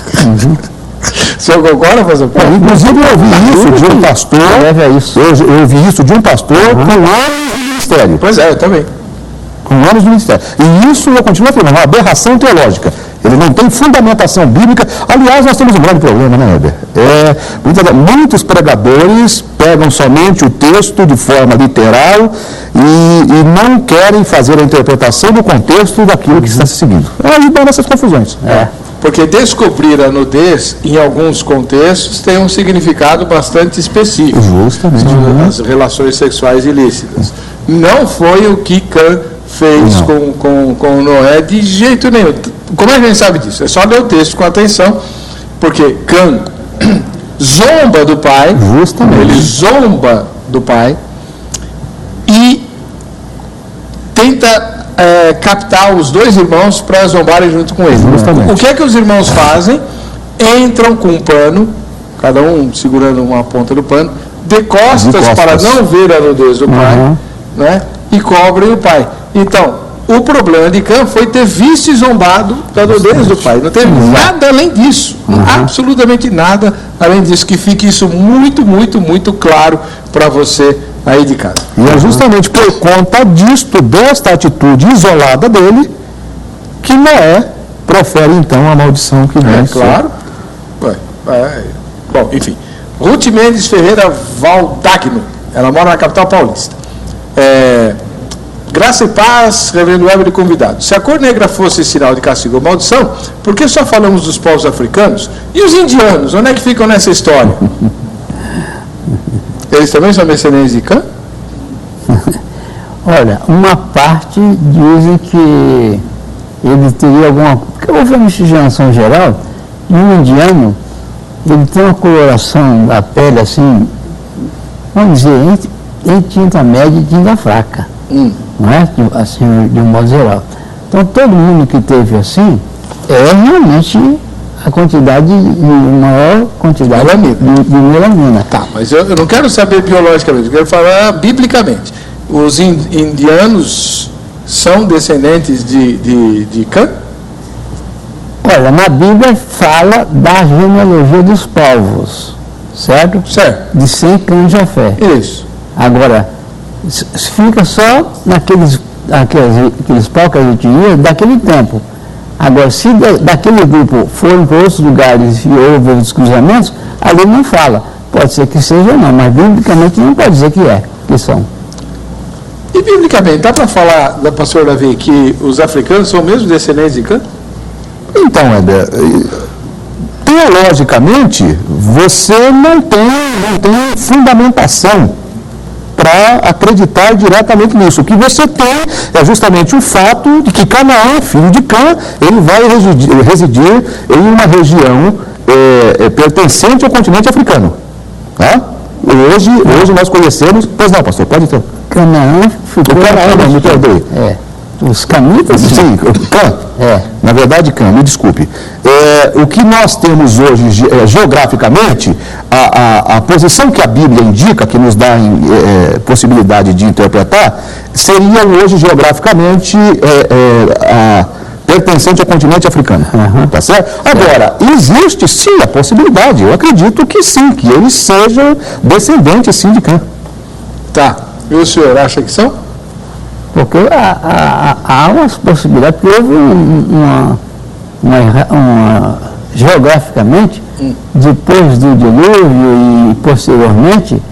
O senhor concorda, pastor Paulo? Inclusive eu ouvi isso de um pastor. Eu ouvi isso de um pastor com anos de ministério. Pois é, eu também. Com anos de ministério. E isso eu continuo afirmando, uma aberração teológica. Ele não tem fundamentação bíblica. Aliás, nós temos um grande problema, né, Heber? Muitos pregadores pegam somente o texto de forma literal e não querem fazer a interpretação do contexto daquilo que está se seguindo. Aí dão essas confusões. Porque descobrir a nudez, em alguns contextos, tem um significado bastante específico. Justamente. As relações sexuais ilícitas. Não foi o que Cã fez com Noé de jeito nenhum. Como é que a gente sabe disso? É só ler o texto com atenção, porque Cã zomba do pai, justamente. Ele zomba do pai e tenta captar os dois irmãos para zombarem junto com ele. Justamente. O que é que os irmãos fazem? Entram com um pano, cada um segurando uma ponta do pano, de costas para não ver a nudez do pai, né? E cobrem o pai. Então, o problema de Cã foi ter visto e zombado da nudez do pai. Não teve nada além disso. Absolutamente nada além disso. Que fique isso muito, muito, muito claro para você aí de casa. E é justamente por conta disto, desta atitude isolada dele, que Noé profere então a maldição que vem. Claro. Bom, enfim. Ruth Mendes Ferreira Valdagno. Ela mora na capital paulista. Graça e paz, reverendo Weber e convidado. Se a cor negra fosse sinal de castigo ou maldição, por que só falamos dos povos africanos? E os indianos, onde é que ficam nessa história? Eles também são descendentes de Cã? Olha, uma parte dizem que ele teria alguma... Porque houve uma miscigenação geral, e um indiano, ele tem uma coloração da pele assim, vamos dizer, entre tinta média e tinta fraca. Não é? Assim, de um modo geral. Então, todo mundo que teve assim, é realmente a quantidade, maior quantidade de melanina. Tá, mas eu não quero saber biologicamente, eu quero falar biblicamente. Os indianos são descendentes de Cã? Olha, na Bíblia fala da genealogia dos povos, certo? Certo. De 100 clãs de Jafé. Isso. Agora, fica só naqueles povos que a gente ia daquele tempo. Agora, se daquele grupo foram para outros lugares e houve outros cruzamentos, ali não fala. Pode ser que seja não, mas biblicamente não pode dizer que são. E biblicamente, dá para falar, pastor Davi, que os africanos são mesmo descendentes de Cã? Então, Heber, teologicamente, você não tem fundamentação para acreditar diretamente nisso. O que você tem é justamente o fato de que Canaã, filho de Cã, ele vai residir em uma região pertencente ao continente africano. Tá? Hoje nós conhecemos... Pois não, pastor, pode ter. Canaã ficou... Canaã, me perdoe. Os camitas? Sim, Cã. Na verdade, Cã, me desculpe. O que nós temos hoje, geograficamente, a posição que a Bíblia indica, que nos dá possibilidade de interpretar, seriam hoje, geograficamente, pertencente ao continente africano. Tá certo? Agora, existe sim a possibilidade, eu acredito que sim, que eles sejam descendentes, sim, de Cã. Tá. E o senhor acha que são? Porque há umas possibilidades, porque houve geograficamente, depois do dilúvio e posteriormente,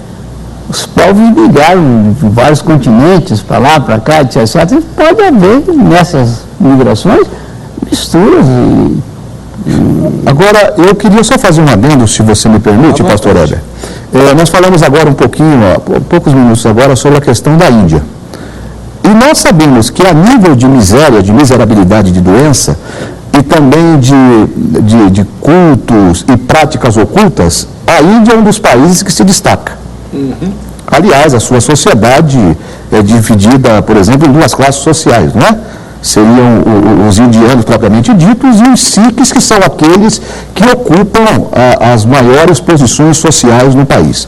os povos migraram de vários continentes, para lá, para cá, etc. E pode haver nessas migrações misturas Agora, eu queria só fazer um adendo, se você me permite, pastor Heber. Nós falamos agora um pouquinho, poucos minutos agora, sobre a questão da Índia. E nós sabemos que a nível de miséria, de miserabilidade de doença, e também de cultos e práticas ocultas, a Índia é um dos países que se destaca. Aliás, a sua sociedade é dividida, por exemplo, em duas classes sociais, não é? Seriam os indianos propriamente ditos e os sikhs, que são aqueles que ocupam as maiores posições sociais no país.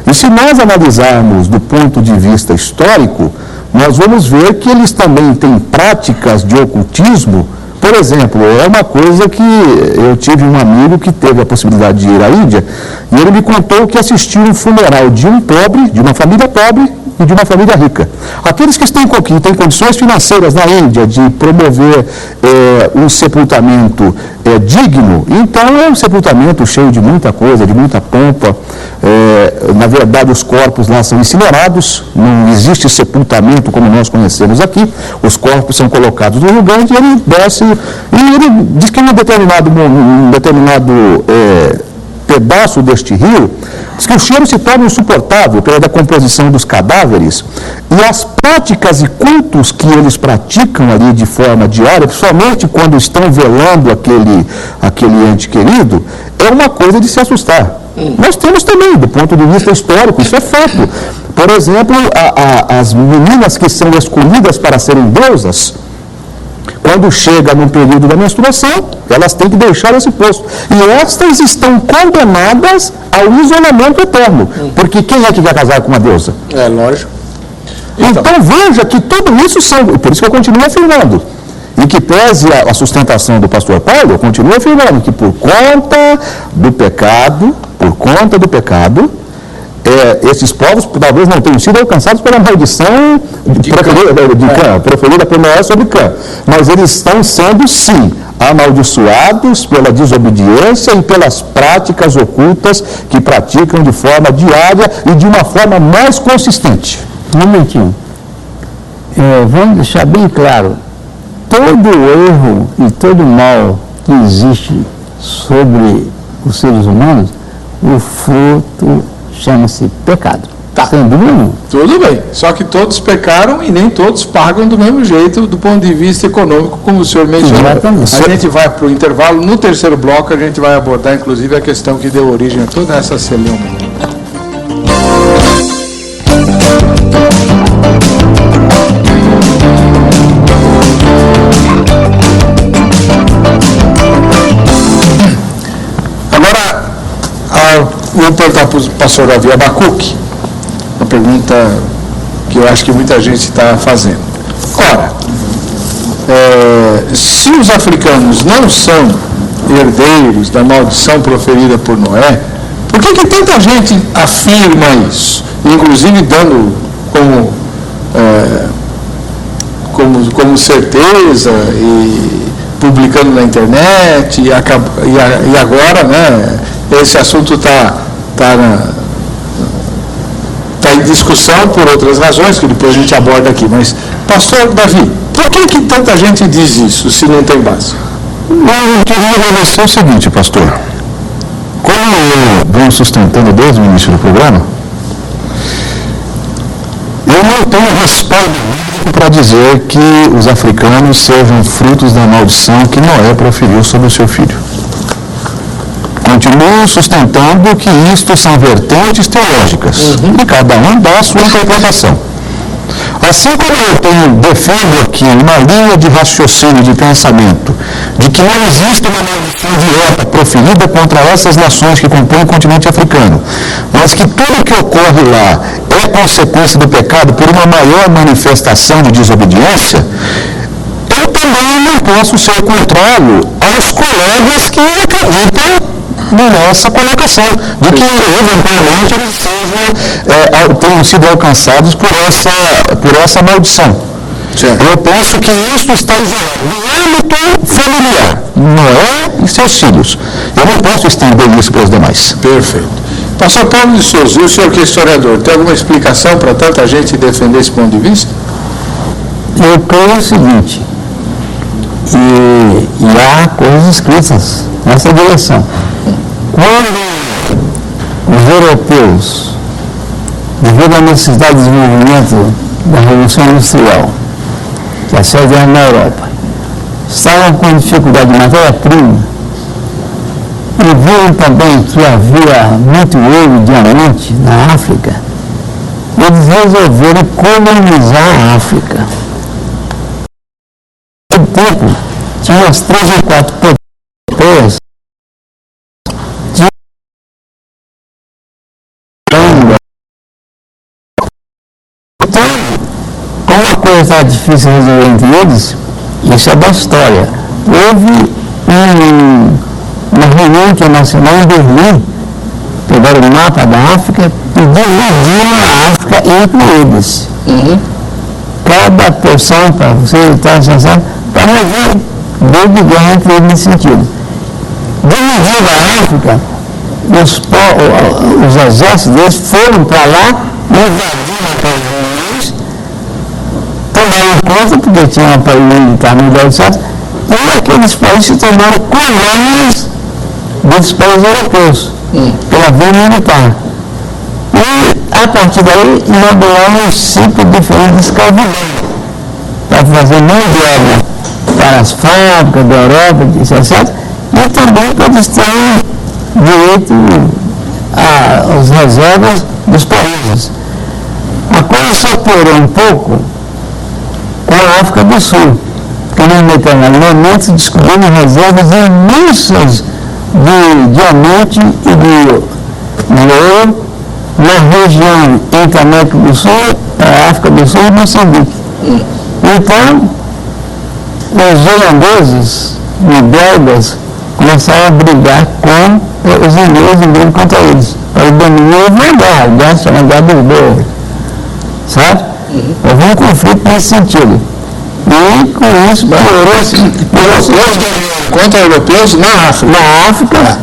E se nós analisarmos do ponto de vista histórico, nós vamos ver que eles também têm práticas de ocultismo. Por exemplo, é uma coisa que eu tive um amigo que teve a possibilidade de ir à Índia, e ele me contou que assistiu um funeral de um pobre, de uma família pobre e de uma família rica. Aqueles que têm condições financeiras na Índia de promover um sepultamento digno, então é um sepultamento cheio de muita coisa, de muita pompa. Na verdade, os corpos lá são incinerados, não existe sepultamento como nós conhecemos aqui. Os corpos são colocados no Rio Grande e ele desce, e ele diz que em um determinado pedaço deste rio, diz que o cheiro se torna insuportável pela decomposição dos cadáveres, e as práticas e cultos que eles praticam ali de forma diária, principalmente quando estão velando aquele ente querido, é uma coisa de se assustar. Nós temos também, do ponto de vista histórico, isso é fato. Por exemplo, as meninas que são escolhidas para serem deusas, quando chega no período da menstruação, elas têm que deixar esse posto. E estas estão condenadas ao isolamento eterno. Porque quem é que vai casar com uma deusa? É lógico. Então veja que tudo isso são... Por isso que eu continuo afirmando. E que pese a sustentação do pastor Paulo, eu continuo afirmando que por conta do pecado, esses povos talvez não tenham sido alcançados pela maldição proferida por Noé sobre Cã, mas eles estão sendo, sim, amaldiçoados pela desobediência e pelas práticas ocultas que praticam de forma diária e de uma forma mais consistente. Um momentinho. Vamos deixar bem claro, todo erro e todo mal que existe sobre os seres humanos, o fruto chama-se pecado. Tá. Sem dúvida nenhuma. Tudo bem, só que todos pecaram e nem todos pagam do mesmo jeito do ponto de vista econômico, como o senhor mencionou. Exatamente. A gente vai para o intervalo, no terceiro bloco a gente vai abordar inclusive a questão que deu origem a toda essa celeuma. Vou perguntar para o pastor Davi Abacuque, uma pergunta que eu acho que muita gente está fazendo. Ora, se os africanos não são herdeiros da maldição proferida por Noé, por que tanta gente afirma isso? Inclusive dando como certeza e publicando na internet e agora, né, esse assunto está em discussão por outras razões que depois a gente aborda aqui. Mas, pastor Davi, por que tanta gente diz isso se não tem base? Eu queria agradecer o seguinte, pastor. Como eu venho sustentando desde o início do programa, eu não tenho respaldo para dizer que os africanos sejam frutos da maldição que Noé proferiu sobre o seu filho. Continuo sustentando que isto são vertentes teológicas, e cada um dá a sua interpretação. Assim como eu defendo aqui uma linha de raciocínio, de pensamento, de que não existe uma maldição direta proferida contra essas nações que compõem o continente africano, mas que tudo que ocorre lá é consequência do pecado por uma maior manifestação de desobediência, eu também não posso ser contrário aos colegas que acreditam nessa colocação, de que eventualmente eles tenham sido alcançados por essa maldição. Certo. Eu penso que isso está isolado no âmbito familiar, Noé e seus filhos. Eu não posso estender isso para os demais. Perfeito. Pastor Paulo de Souza, e o senhor que é historiador, tem alguma explicação para tanta gente defender esse ponto de vista? Eu creio o seguinte, e há coisas escritas nessa direção. Quando os europeus, devido à necessidade de desenvolvimento da Revolução Industrial, que a sede era na Europa, estavam com dificuldade de matéria-prima e viram também que havia muito ouro e diamante na África, eles resolveram colonizar a África. Naquele tempo, tinha umas 3 ou 4 potências. Então, como a coisa estava difícil de resolver entre eles, isso é da história. Houve uma reunião internacional em Berlim, pegaram o mapa da África e dividiram a África entre eles. Cada porção para você estar sensato, para resolver de guerra entre eles nesse sentido. Dividiram a África, os exércitos deles foram para lá, invadiram aquelas reuniões, tomaram conta, porque tinha um apoio militar no lugar, etc. E aqueles países se tornaram colônias desses países europeus, pela via militar. E, a partir daí, inauguraram um ciclo diferente de escravidão, para fazer mão de obra para as fábricas da Europa, etc. E também para distrair direito às reservas dos países. A coisa só piorou um pouco com a África do Sul, porque no momento descobriram reservas imensas de diamante e de ouro na região entre a América do Sul, a África do Sul e Moçambique. Então, os holandeses e belgas começaram a brigar com os ingleses contra eles, para o domínio. Houve uma guerra chamada Guerra dos Boers, sabe? Houve um conflito nesse sentido. E com isso, contra europeus na África,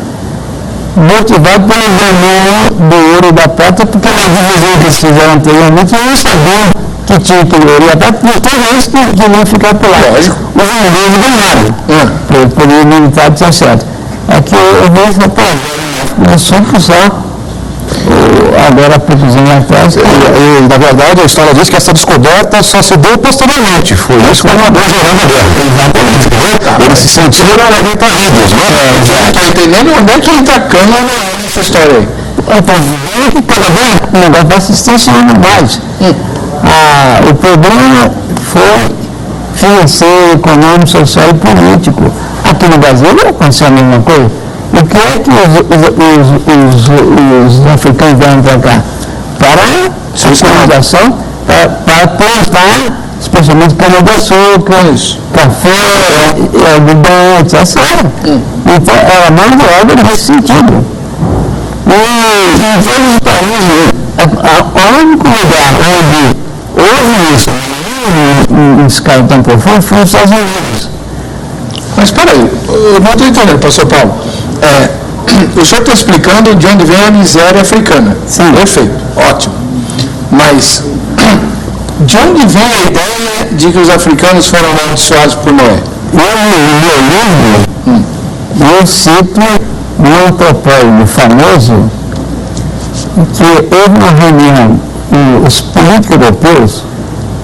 motivado pelo domínio do ouro e da prata, porque na divisão que eles fizeram anteriormente, não sabiam que tinha aquele ouro e a prata, por tudo isso que não ficar por lá. Lógico. Os ingleses ganharam, por o militar tinha certo. Aqui eu vejo que começou a só agora há poucos anos atrás. Na verdade, a história diz que essa descoberta só se deu posteriormente. Foi isso que o Amador gerou na guerra. Exatamente. Eles se sentiram aventajados, né? Estou entendendo onde é que ele está cano nessa história aí. É que cada vez o negócio vai se extensionando mais. O problema foi financeiro, econômico, social e político. Aqui no Brasil não aconteceu a mesma coisa. O que é que os africanos vieram para cá? Para a colonização, para para plantar, especialmente cana-de-açúcar, café, algodão, etc. Então, era mão de obra nesse sentido. E em todos os países, o único lugar onde houve isso, em escala tão profunda, foi nos Estados Unidos. Mas espera aí, eu não estou entendendo, pastor Paulo. O senhor está explicando de onde vem a miséria africana. Sim. Perfeito, ótimo. Mas de onde vem a ideia de que os africanos foram amaldiçoados por Noé? No meu livro, eu cito um antropólogo famoso que houve uma reunião e os políticos europeus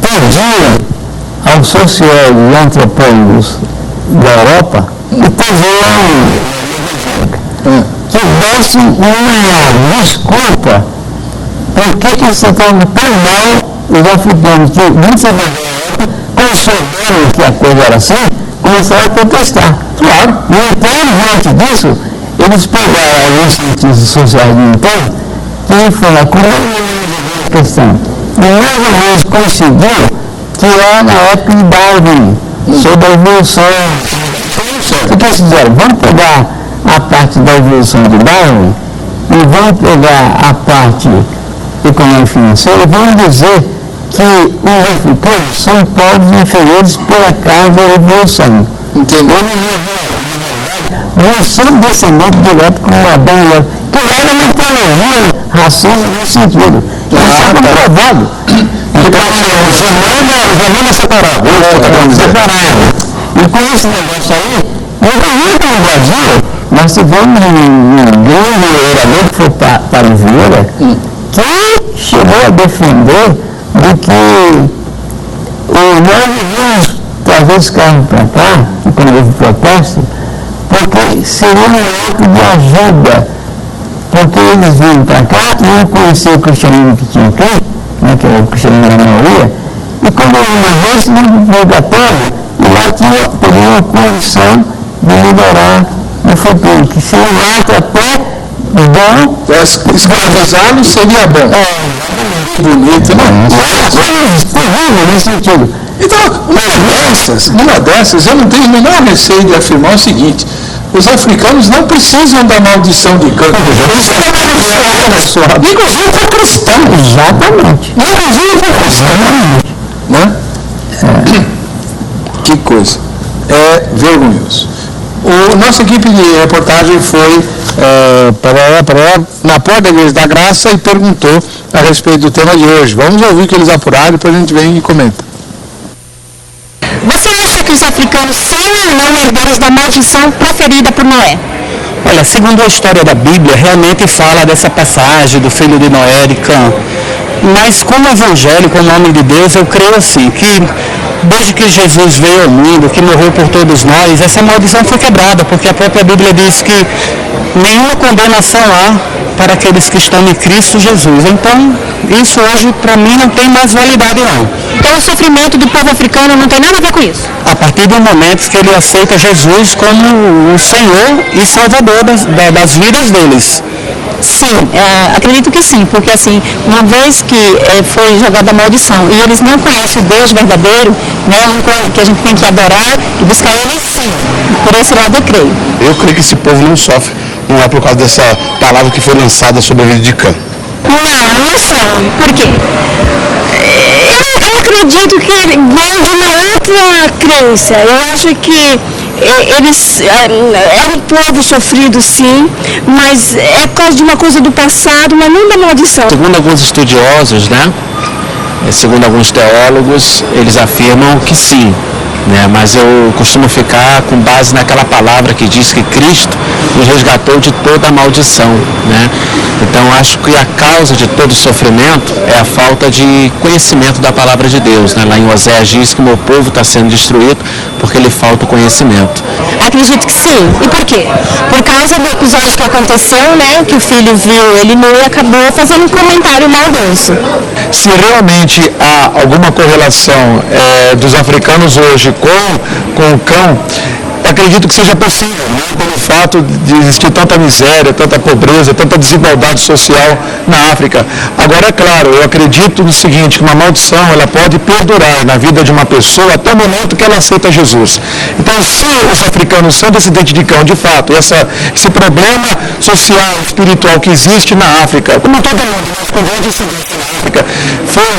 pediam aos sociólogos e antropólogos da Europa e pediam que desse uma desculpa por que eles estavam tão mal os africanos, que muitas vezes, quando souberam que a coisa era assim, começaram a protestar. Claro. E então, diante disso, eles pegaram alguns cientistas sociais do entorno que falaram como é a questão. E mais ou menos coincidiu que era na época de Darwin, sobre a evolução. O que eles fizeram? Vamos pegar a parte da evolução de Darwin e vamos pegar a parte econômica e financeira e vamos dizer que os africanos são povos inferiores pela causa da evolução. Entendeu? Nós somos descendentes direto com o Adão e Eva, que era uma teoria racista nesse sentido. Isso é comprovado. Então, Germânia separada. E com esse negócio aí, no Brasil, nós tivemos um grande orador que foi para o Vieira, que chegou a defender de que nós devíamos trazer os carros para cá, quando houve protesto, porque seria um ato de ajuda, porque eles vinham para cá e iam conhecer o cristianismo que tinha aqui, né, que era o cristianismo da maioria, e quando houve uma vez, no purgatório, e lá teria uma condição de melhorar no futuro, que seria um ato até bom. Escravizá-lo seria bom. Que bonito, né? Terrível nesse sentido. Então, numa dessas, eu não tenho o menor receio de afirmar o seguinte: os africanos não precisam da maldição de Cã. Inclusive para cristãos. Exatamente. Inclusive para cristãos. Né? Que coisa. É vergonhoso. Nossa equipe de reportagem foi na porta da Igreja da Graça e perguntou a respeito do tema de hoje. Vamos ouvir o que eles apuraram, depois a gente vem e comenta. Você acha que os africanos são ou não herdeiros da maldição proferida por Noé? Olha, segundo a história da Bíblia, realmente fala dessa passagem do filho de Noé, de Cã. Mas como evangélico, como homem de Deus, eu creio assim, que desde que Jesus veio ao mundo, que morreu por todos nós, essa maldição foi quebrada, porque a própria Bíblia diz que nenhuma condenação há para aqueles que estão em Cristo Jesus. Então, isso hoje, para mim, não tem mais validade, não. Então, o sofrimento do povo africano não tem nada a ver com isso? A partir do momento que ele aceita Jesus como o Senhor e Salvador das vidas deles. Sim, acredito que sim, porque assim, uma vez que foi jogada a maldição e eles não conhecem o Deus verdadeiro, né, que a gente tem que adorar e buscar ele, sim. Por esse lado eu creio. Eu creio que esse povo não sofre, não é por causa dessa palavra que foi lançada sobre a vida de Cã. Não são. Por quê? Eu acredito que vem de uma outra crença. Eu acho que eles eram um povo sofrido, sim, mas é por causa de uma coisa do passado, mas não da maldição. Segundo alguns estudiosos, né? Segundo alguns teólogos, eles afirmam que sim, né? Mas eu costumo ficar com base naquela palavra que diz que Cristo nos resgatou de toda a maldição, né? Então acho que a causa de todo sofrimento é a falta de conhecimento da palavra de Deus, né? Lá em Oséias diz que o meu povo está sendo destruído porque lhe falta o conhecimento. Acredito que sim. E por quê? Por causa do episódio que aconteceu, né? Que o filho viu ele nu e acabou fazendo um comentário maldoso. Se realmente há alguma correlação dos africanos hoje com o Cão, acredito que seja possível, né? Pelo fato de existir tanta miséria, tanta pobreza, tanta desigualdade social na África. Agora, é claro, eu acredito no seguinte, que uma maldição ela pode perdurar na vida de uma pessoa até o momento que ela aceita Jesus. Então, se os africanos são descendentes de cão, de fato, esse problema social, espiritual que existe na África, como todo mundo, nós com descendentes na África, foi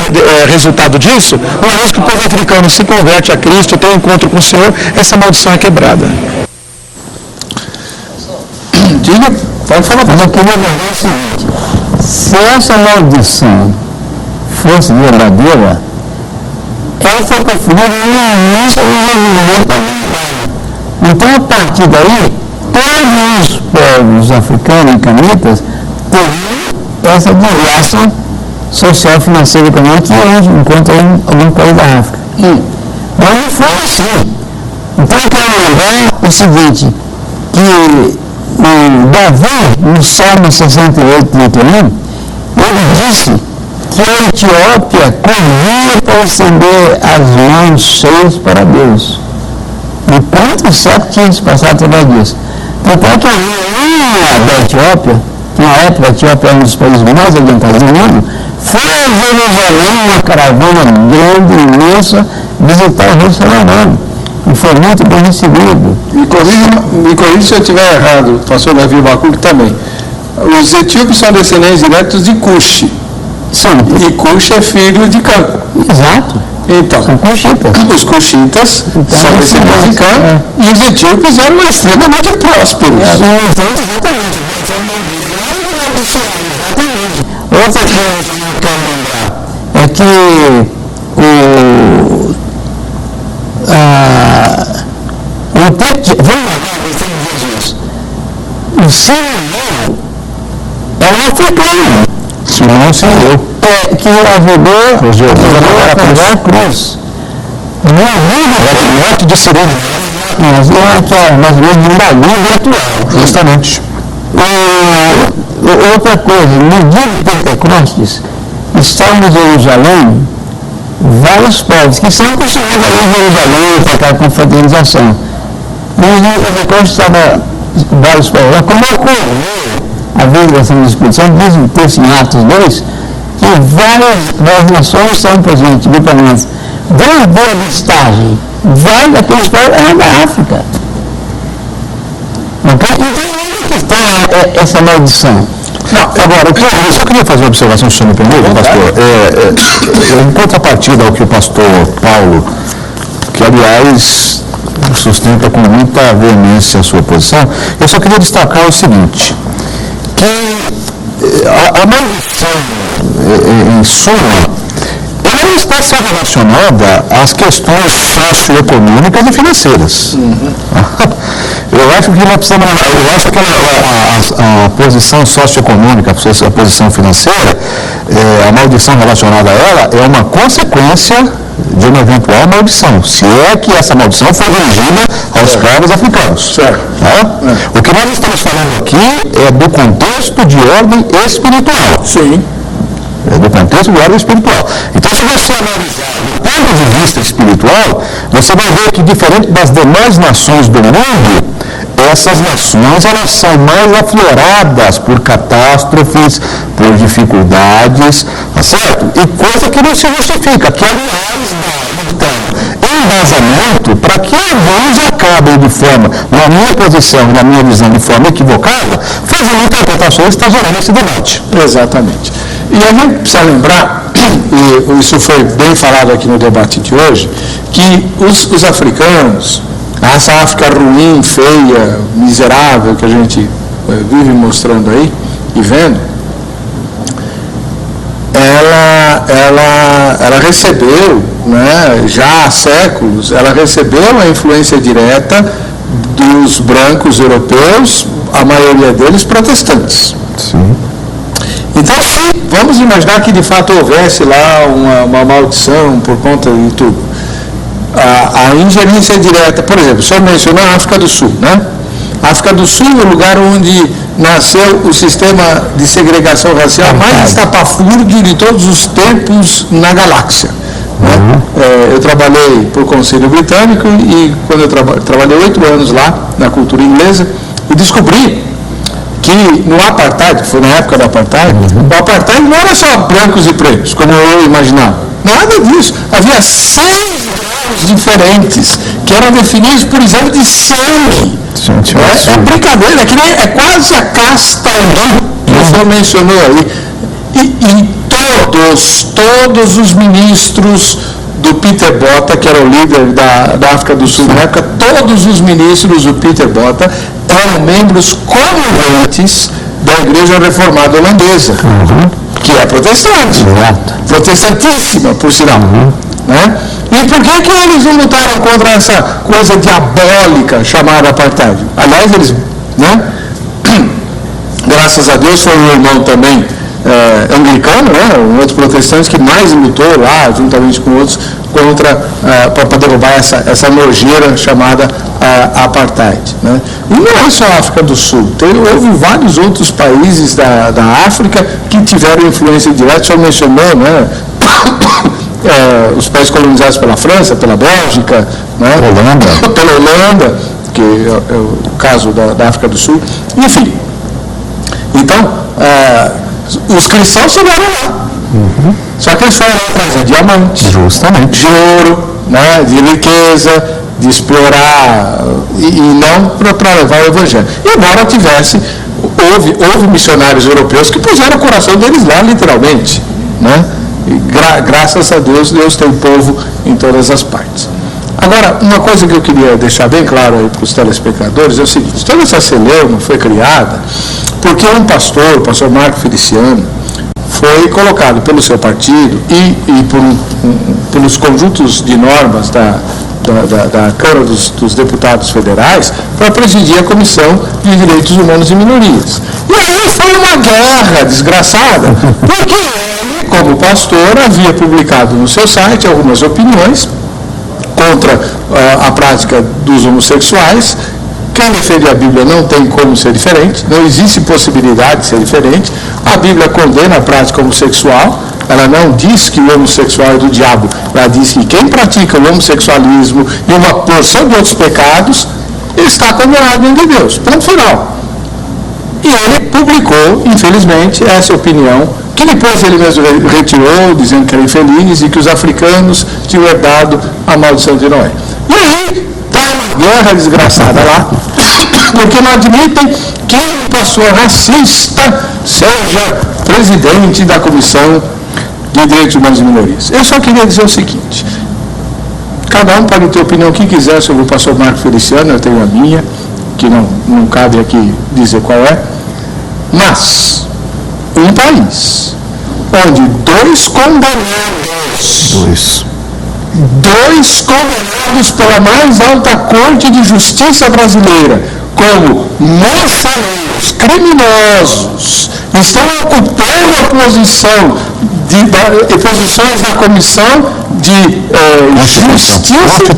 resultado disso, uma vez que o povo africano se converte a Cristo, tem um encontro com o Senhor, essa maldição é quebrada. Diga, pode falar. Mas eu queria dizer o seguinte, se essa maldição fosse verdadeira, ela foi confundida no início do movimento. Então, a partir daí, todos os povos africanos e canitas teriam essa desgraça social, financeira também, que hoje encontra em algum país da África. Mas não foi assim. Então, eu quero lembrar o seguinte, que o Davi, no Salmo 68, 31, ele disse que a Etiópia corria para estender as mãos cheias para Deus. E quantos séculos tinha se passado através disso? Tanto é que a rainha da Etiópia, que na época a Etiópia era um dos países mais adiantados do mundo, foi a Jerusalém, uma caravana grande, imensa, visitar o rei Salomão. E foi muito bem recebido. Me corrija se eu estiver errado, pastor Davi Bacuc também. Os etíopes são descendentes diretos de Cush. São. E Cush é filho de Cã. Exato. Então, são cuxitas. Os cuxitas então, são descendentes de Cã, e os etíopes eram extremamente prósperos. Exatamente. Outra coisa que eu quero lembrar é que o Simão é um africano. Simão se deu. Que ajudou a pegar a cruz. O ato de Cirene. Mas não é que é mais ou menos um bagulho atual. Justamente. Outra coisa, no dia de Pentecostes, estavam em Jerusalém vários povos que são acostumados a ir em Jerusalém para aquela confraternização. E no dia de Pentecostes estavam vários povos. Como ocorreu a visitação do Espírito Santo, diz o texto em Atos 2, que várias nações estavam presentes, grupamentos. Vamos ver a listagem. Vários daqueles povos eram da África. Então, onde está essa maldição? Não, agora, eu só queria fazer uma observação, se o senhor me permite, pastor. Em contrapartida ao que o pastor Paulo, que aliás sustenta com muita veemência a sua posição, eu só queria destacar o seguinte, que a maldição, em suma, ela não está só relacionada às questões socioeconômicas e financeiras. Eu acho que a posição socioeconômica, a posição financeira, a maldição relacionada a ela é uma consequência de uma eventual maldição, se é que essa maldição foi dirigida aos povos africanos. Certo. Tá? O que nós estamos falando aqui é do contexto de ordem espiritual. Sim. É do contexto de ordem espiritual. Então, se você analisar do ponto de vista espiritual, você vai ver que, diferente das demais nações do mundo, essas nações elas são mais afloradas por catástrofes, por dificuldades, tá certo? E coisa que não se justifica, que aliás dá embasamento para que alguns acabem de forma, na minha posição, na minha visão, de forma equivocada, fazendo interpretações que está gerando esse debate. Exatamente. E a gente precisa lembrar, e isso foi bem falado aqui no debate de hoje, que os africanos, essa África ruim, feia, miserável que a gente vive mostrando aí e vendo, ela recebeu, né, já há séculos, ela recebeu a influência direta dos brancos europeus, a maioria deles protestantes. Sim. Então, vamos imaginar que de fato houvesse lá uma maldição por conta de tudo. A ingerência direta, por exemplo, só mencionar a África do Sul, né? A África do Sul é o lugar onde nasceu o sistema de segregação racial mais estapafúrdio de todos os tempos na galáxia. Né? Eu trabalhei para o Conselho Britânico e quando eu trabalhei 8 anos lá na cultura inglesa, e descobri que no apartheid, foi na época do apartheid, o apartheid não era só brancos e pretos, como eu imaginava. Nada disso. Havia 6 graus diferentes que eram definidos por exame de sangue. É brincadeira, é quase a casta que o senhor mencionou aí. E todos os ministros do Peter Botha, que era o líder da África do Sul na época, todos os ministros do Peter Botha eram membros comungantes da Igreja Reformada Holandesa, que é protestante, protestantíssima, por sinal. Né? E por que eles não lutaram contra essa coisa diabólica chamada apartheid? Aliás, eles, né? Graças a Deus, foi um irmão também anglicano, né? Um outro protestante que mais lutou lá, juntamente com outros, para derrubar essa nojeira chamada apartheid. Né? E não é só a África do Sul, houve vários outros países da África que tiveram influência direta. O senhor mencionou, né? Os países colonizados pela França, pela Bélgica, né? Pela Holanda, que é o caso da África do Sul. Enfim, então, os cristãos chegaram lá. Só que eles foram atrás de diamante, justamente, de ouro, né, de riqueza, de explorar, e não para levar o evangelho. E embora houve missionários europeus que puseram o coração deles lá, literalmente. Né? E graças a Deus, Deus tem povo em todas as partes. Agora, uma coisa que eu queria deixar bem claro aí para os telespectadores é o seguinte: toda essa celeuma foi criada porque um pastor, o pastor Marco Feliciano, foi colocado pelo seu partido e pelos conjuntos de normas da Câmara dos Deputados Federais para presidir a Comissão de Direitos Humanos e Minorias. E aí foi uma guerra desgraçada, porque ele, como pastor, havia publicado no seu site algumas opiniões contra a prática dos homossexuais. Quem defende a Bíblia não tem como ser diferente, não existe possibilidade de ser diferente. A Bíblia condena a prática homossexual, ela não diz que o homossexual é do diabo, ela diz que quem pratica o homossexualismo e uma porção de outros pecados está condenado diante de Deus. Ponto final. E ele publicou, infelizmente, essa opinião, que depois ele mesmo retirou, dizendo que era infeliz e que os africanos tinham herdado a maldição de Noé. E aí, está uma guerra desgraçada lá, porque não admitem que um pastor racista seja presidente da Comissão de Direitos Humanos e Minorias. Eu só queria dizer o seguinte: cada um pode ter a opinião que quiser sobre o pastor Marco Feliciano, eu tenho a minha, que não cabe aqui dizer qual é, mas um país onde dois condenados pela mais alta corte de justiça brasileira, como mensaleiros criminosos, estão ocupando a posições na Comissão de Justiça,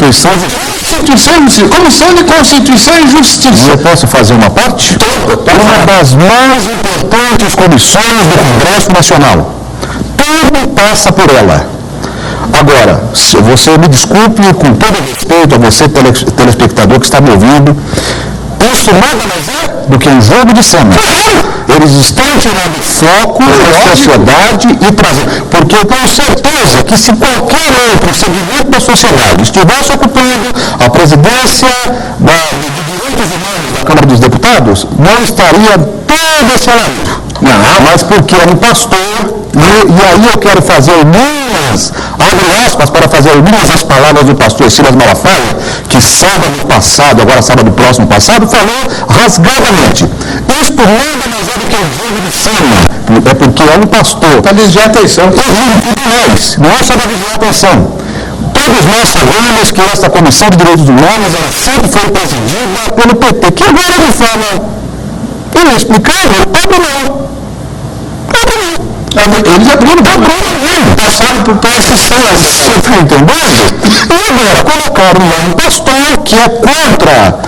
Comissão de Constituição e Justiça. Eu posso fazer uma parte? Uma das mais importantes comissões do Congresso Nacional. Tudo passa por ela. Agora, se você me desculpe, com todo respeito a você, telespectador que está me ouvindo, isso nada mais é do que um jogo de cena. Eles estão tirando foco da sociedade e trazendo. Porque eu tenho certeza que se qualquer outro segmento da sociedade estivesse ocupando a presidência de Direitos Humanos da Câmara dos Deputados, não estaria todo esse alento. Não, mas porque é um pastor, e aí eu quero fazer minhas, abre aspas, para fazer minhas as palavras do pastor Silas Malafaia, que sábado passado, agora sábado próximo passado, falou rasgadamente: isto nada mais é do que um jogo de cena, é porque é um pastor. Para desviar a atenção. Não é só para desviar a atenção. Todos nós sabemos que essa Comissão de Direitos Humanos ela sempre foi presidida pelo PT, que agora de forma inexplicável, eles abriram, passaram por PSC, você está entendendo? E agora colocaram lá um pastor que é contra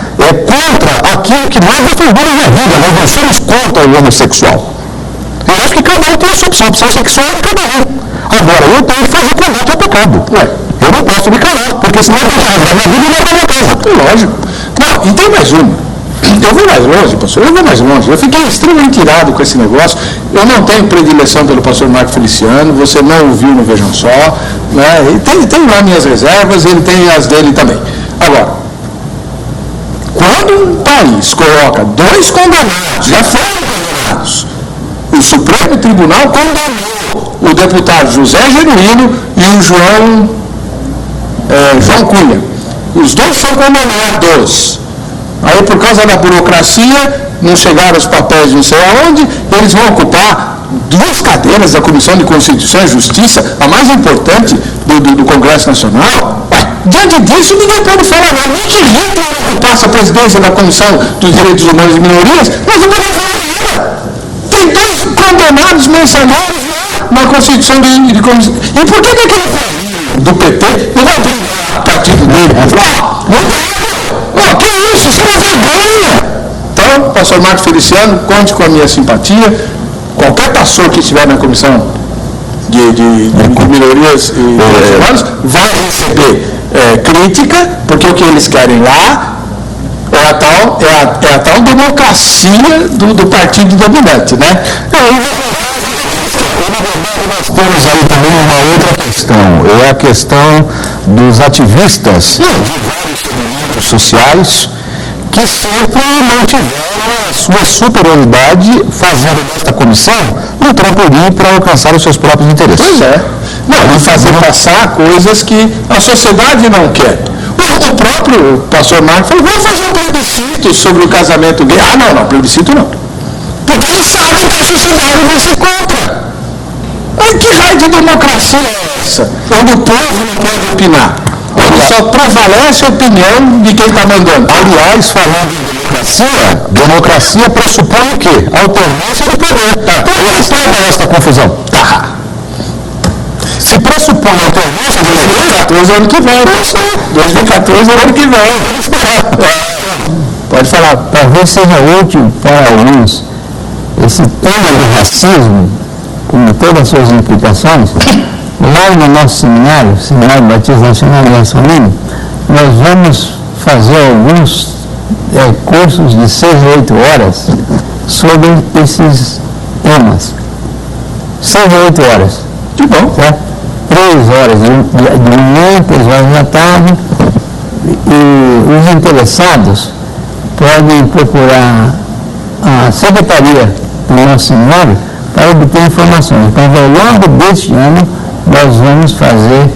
aquilo que nós defendemos na vida, nós não somos contra o homossexual. Eu acho que cada um tem a sua opção, a opção sexual é cada um. Agora, eu tenho que fazer combate ao pecado. Eu não posso me calar, porque senão eu vou rasgar minha vida e não vou minha casa. Lógico. Não, e tem mais uma. Eu vou mais longe, pastor, eu vou mais longe. Eu fiquei extremamente irado com esse negócio. Eu não tenho predileção pelo pastor Marco Feliciano, você não ouviu no Vejam Só, né? E tem lá minhas reservas, ele tem as dele também. Agora, quando um país coloca 2 condenados, já foram condenados, o Supremo Tribunal condenou o deputado José Genuíno e o João Cunha. Os 2 são condenados. Aí, por causa da burocracia, não chegaram os papéis não sei aonde, eles vão ocupar 2 cadeiras da Comissão de Constituição e Justiça, a mais importante do Congresso Nacional. Diante disso, ninguém pode falar nada. Nem que Hitler ocupasse a presidência da Comissão dos Direitos Humanos e Minorias, nós não podemos falar nada. Tem 2 condenados mensalões na Constituição de Comissão. E por que aquele do PT não vai ter partido dele? Que isso? Isso é uma vergonha! Então, pastor Marco Feliciano, conte com a minha simpatia. Qualquer pastor que estiver na comissão de minorias e direitos humanos vai receber crítica, porque o que eles querem lá é a tal democracia do partido dominante, né? Nós temos aí também uma outra questão, é a questão dos ativistas sociais que sempre mantiveram a sua superioridade, fazendo desta comissão um trampolim para alcançar os seus próprios interesses. Pois é. Não, e fazer passar coisas que a sociedade não quer. O próprio pastor Marco falou, vamos fazer um plebiscito sobre o casamento gay. Ah, não, plebiscito não. Porque eles sabem que a sociedade vai ser contra. Mas que raio de democracia é essa? Onde o povo não pode opinar. Só prevalece a opinião de quem está mandando. Aliás, falando em democracia pressupõe o quê? A alternância do poder. Então, onde está esta confusão? Tá. Se pressupõe a alternância, 2014 é ano que vem. 2014 é ano que vem. Pode falar. Talvez seja útil para alguns esse tema do racismo, com todas as suas implicações. Lá no nosso Seminário Batista Nacional de Gasolina, nós vamos fazer alguns cursos de 6 a 8 horas sobre esses temas. 6 a 8 horas. Que bom. Certo? 3 horas de manhã, 3 horas da tarde. E os interessados podem procurar a secretaria do nosso seminário para obter informações. Então, ao longo deste ano, nós vamos fazer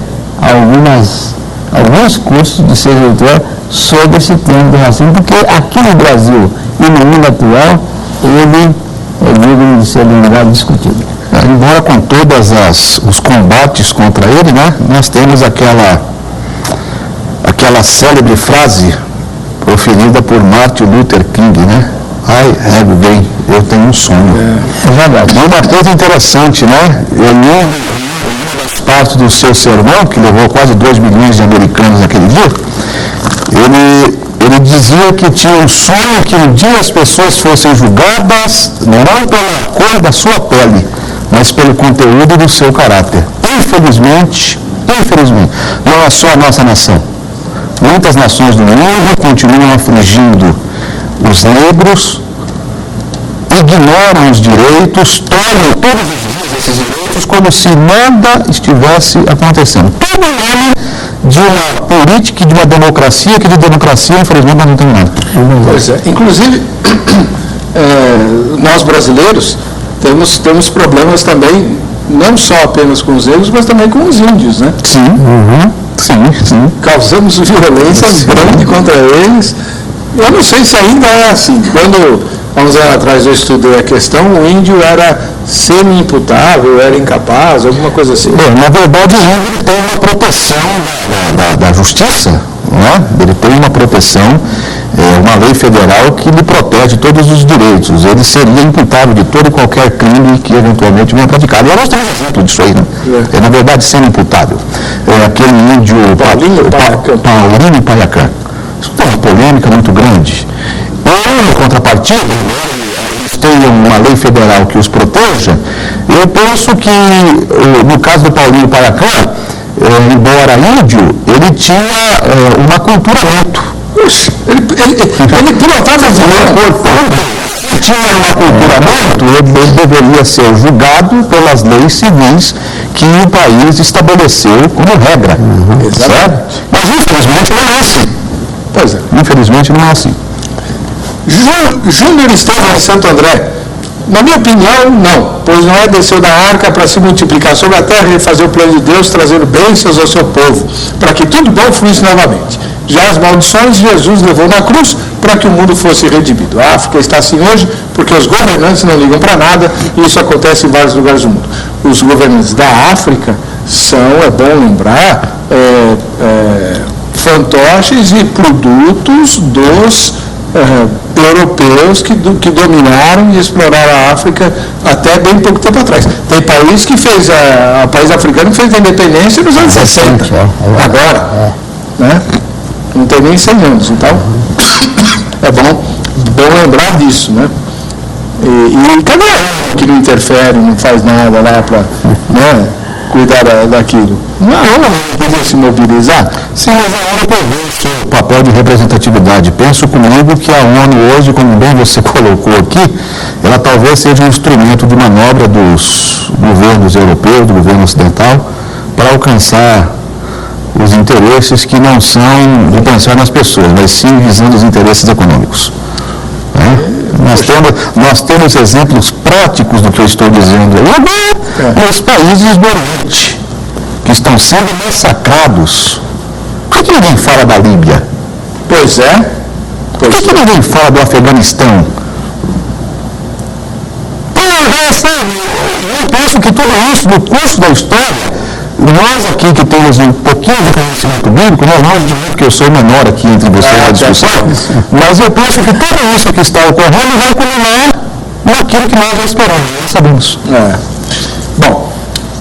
alguns cursos de 6 a 8 horas sobre esse tema do racismo, porque aqui no Brasil e no mundo atual, ele é digno de ser lembrado e discutido. Embora com todos os combates contra ele, né, nós temos aquela célebre frase proferida por Martin Luther King, né? I have been, eu tenho um sonho. É verdade. Uma coisa interessante, né? Parte do seu sermão, que levou quase 2 milhões de americanos naquele dia, ele dizia que tinha um sonho que um dia as pessoas fossem julgadas não pela cor da sua pele, mas pelo conteúdo do seu caráter. Infelizmente, não é só a nossa nação. Muitas nações do mundo continuam afligindo os negros, ignoram os direitos, tornam todos esses direitos como se nada estivesse acontecendo. Tudo em nome de uma política e de uma democracia, que de democracia, infelizmente, nós não temos nada. Pois é. Inclusive, nós brasileiros temos problemas também, não só apenas com os negros, mas também com os índios, né? Sim. Sim. Causamos violência grande contra eles. Eu não sei se ainda é assim. Quando, há uns anos atrás, eu estudei a questão, o índio era semi-imputável, era incapaz, alguma coisa assim. Na verdade, o índio tem uma proteção da justiça, né? Ele tem uma proteção, uma lei federal que lhe protege todos os direitos. Ele seria imputável de todo e qualquer crime que eventualmente venha praticado. E nós temos exemplo disso aí, né? Na verdade, semi-imputável. Aquele índio Paulinho Paiacã. Isso tem uma polêmica muito grande. Em contrapartida, eles tenham uma lei federal que os proteja, eu penso que, no caso do Paulinho Paracã, embora índio, ele tinha um aculturamento. Ele pilotava Se tinha um aculturamento, ele deveria ser julgado pelas leis civis que o país estabeleceu como regra. Certo? Mas infelizmente não é assim. Pois é. Infelizmente não é assim. Júnior Estevão Santo André, na minha opinião, não, pois Noé desceu da arca para se multiplicar sobre a terra e fazer o plano de Deus, trazendo bênçãos ao seu povo, para que tudo bom fluísse novamente. Já as maldições Jesus levou na cruz para que o mundo fosse redimido. A África está assim hoje porque os governantes não ligam para nada, e isso acontece em vários lugares do mundo. Os governantes da África são, é bom lembrar, fantoches e produtos dos europeus que dominaram e exploraram a África até bem pouco tempo atrás. Tem país que fez, país africano que fez a independência nos anos 60, agora, né? Não tem nem 100 anos, então é bom lembrar disso, né? E cadê que não interfere, não faz nada lá para, né, cuidar daquilo? Não podia se mobilizar? Sim, mas a ONU tem o papel de representatividade. Penso comigo que a ONU hoje, como bem você colocou aqui, ela talvez seja um instrumento de manobra dos governos europeus, do governo ocidental, para alcançar os interesses que não são de pensar nas pessoas, mas sim visando os interesses econômicos. Nós temos exemplos práticos do que eu estou dizendo aí, nos países do Oriente, que estão sendo massacrados. Por que ninguém fala da Líbia? Pois é. Por que ninguém fala do Afeganistão? Eu penso que tudo isso, no curso da história, nós aqui que temos um pouquinho de conhecimento bíblico, não que eu sou menor aqui entre vocês na discussão, mas eu penso que tudo isso que está ocorrendo vai culminar naquilo que nós já esperamos, nós sabemos. Bom,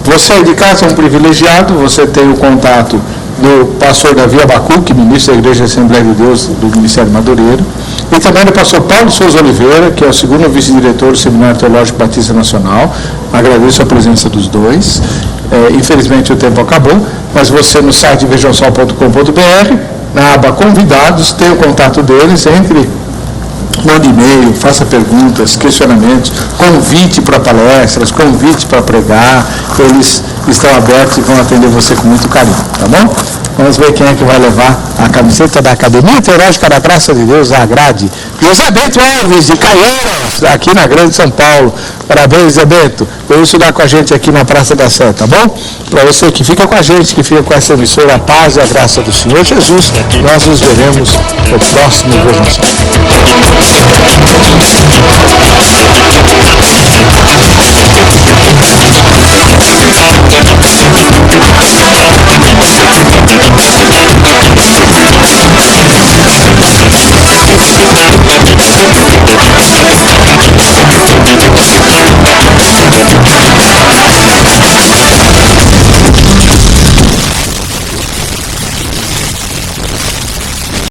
você de casa é um privilegiado, você tem o contato do pastor Davi Abacuque, ministro da Igreja Assembleia de Deus do Ministério Madureira, e também do pastor Paulo Souza Oliveira, que é o segundo vice-diretor do Seminário Teológico Batista Nacional. Agradeço a presença dos dois. Infelizmente o tempo acabou, mas você no site vejamsol.com.br, na aba convidados, tem o contato deles, mande e-mail, faça perguntas, questionamentos, convite para palestras, convite para pregar, eles estão abertos e vão atender você com muito carinho, tá bom? Vamos ver quem é que vai levar a camiseta da Academia Teológica da Graça de Deus à grade. José Bento Alves, de Caieiras, aqui na Grande São Paulo. Parabéns, Zé Bento, por estudar com a gente aqui na Praça da Sé, tá bom? Para você que fica com a gente, que fica com essa emissora, a paz e a graça do Senhor Jesus, nós nos veremos no próximo Vejam Só.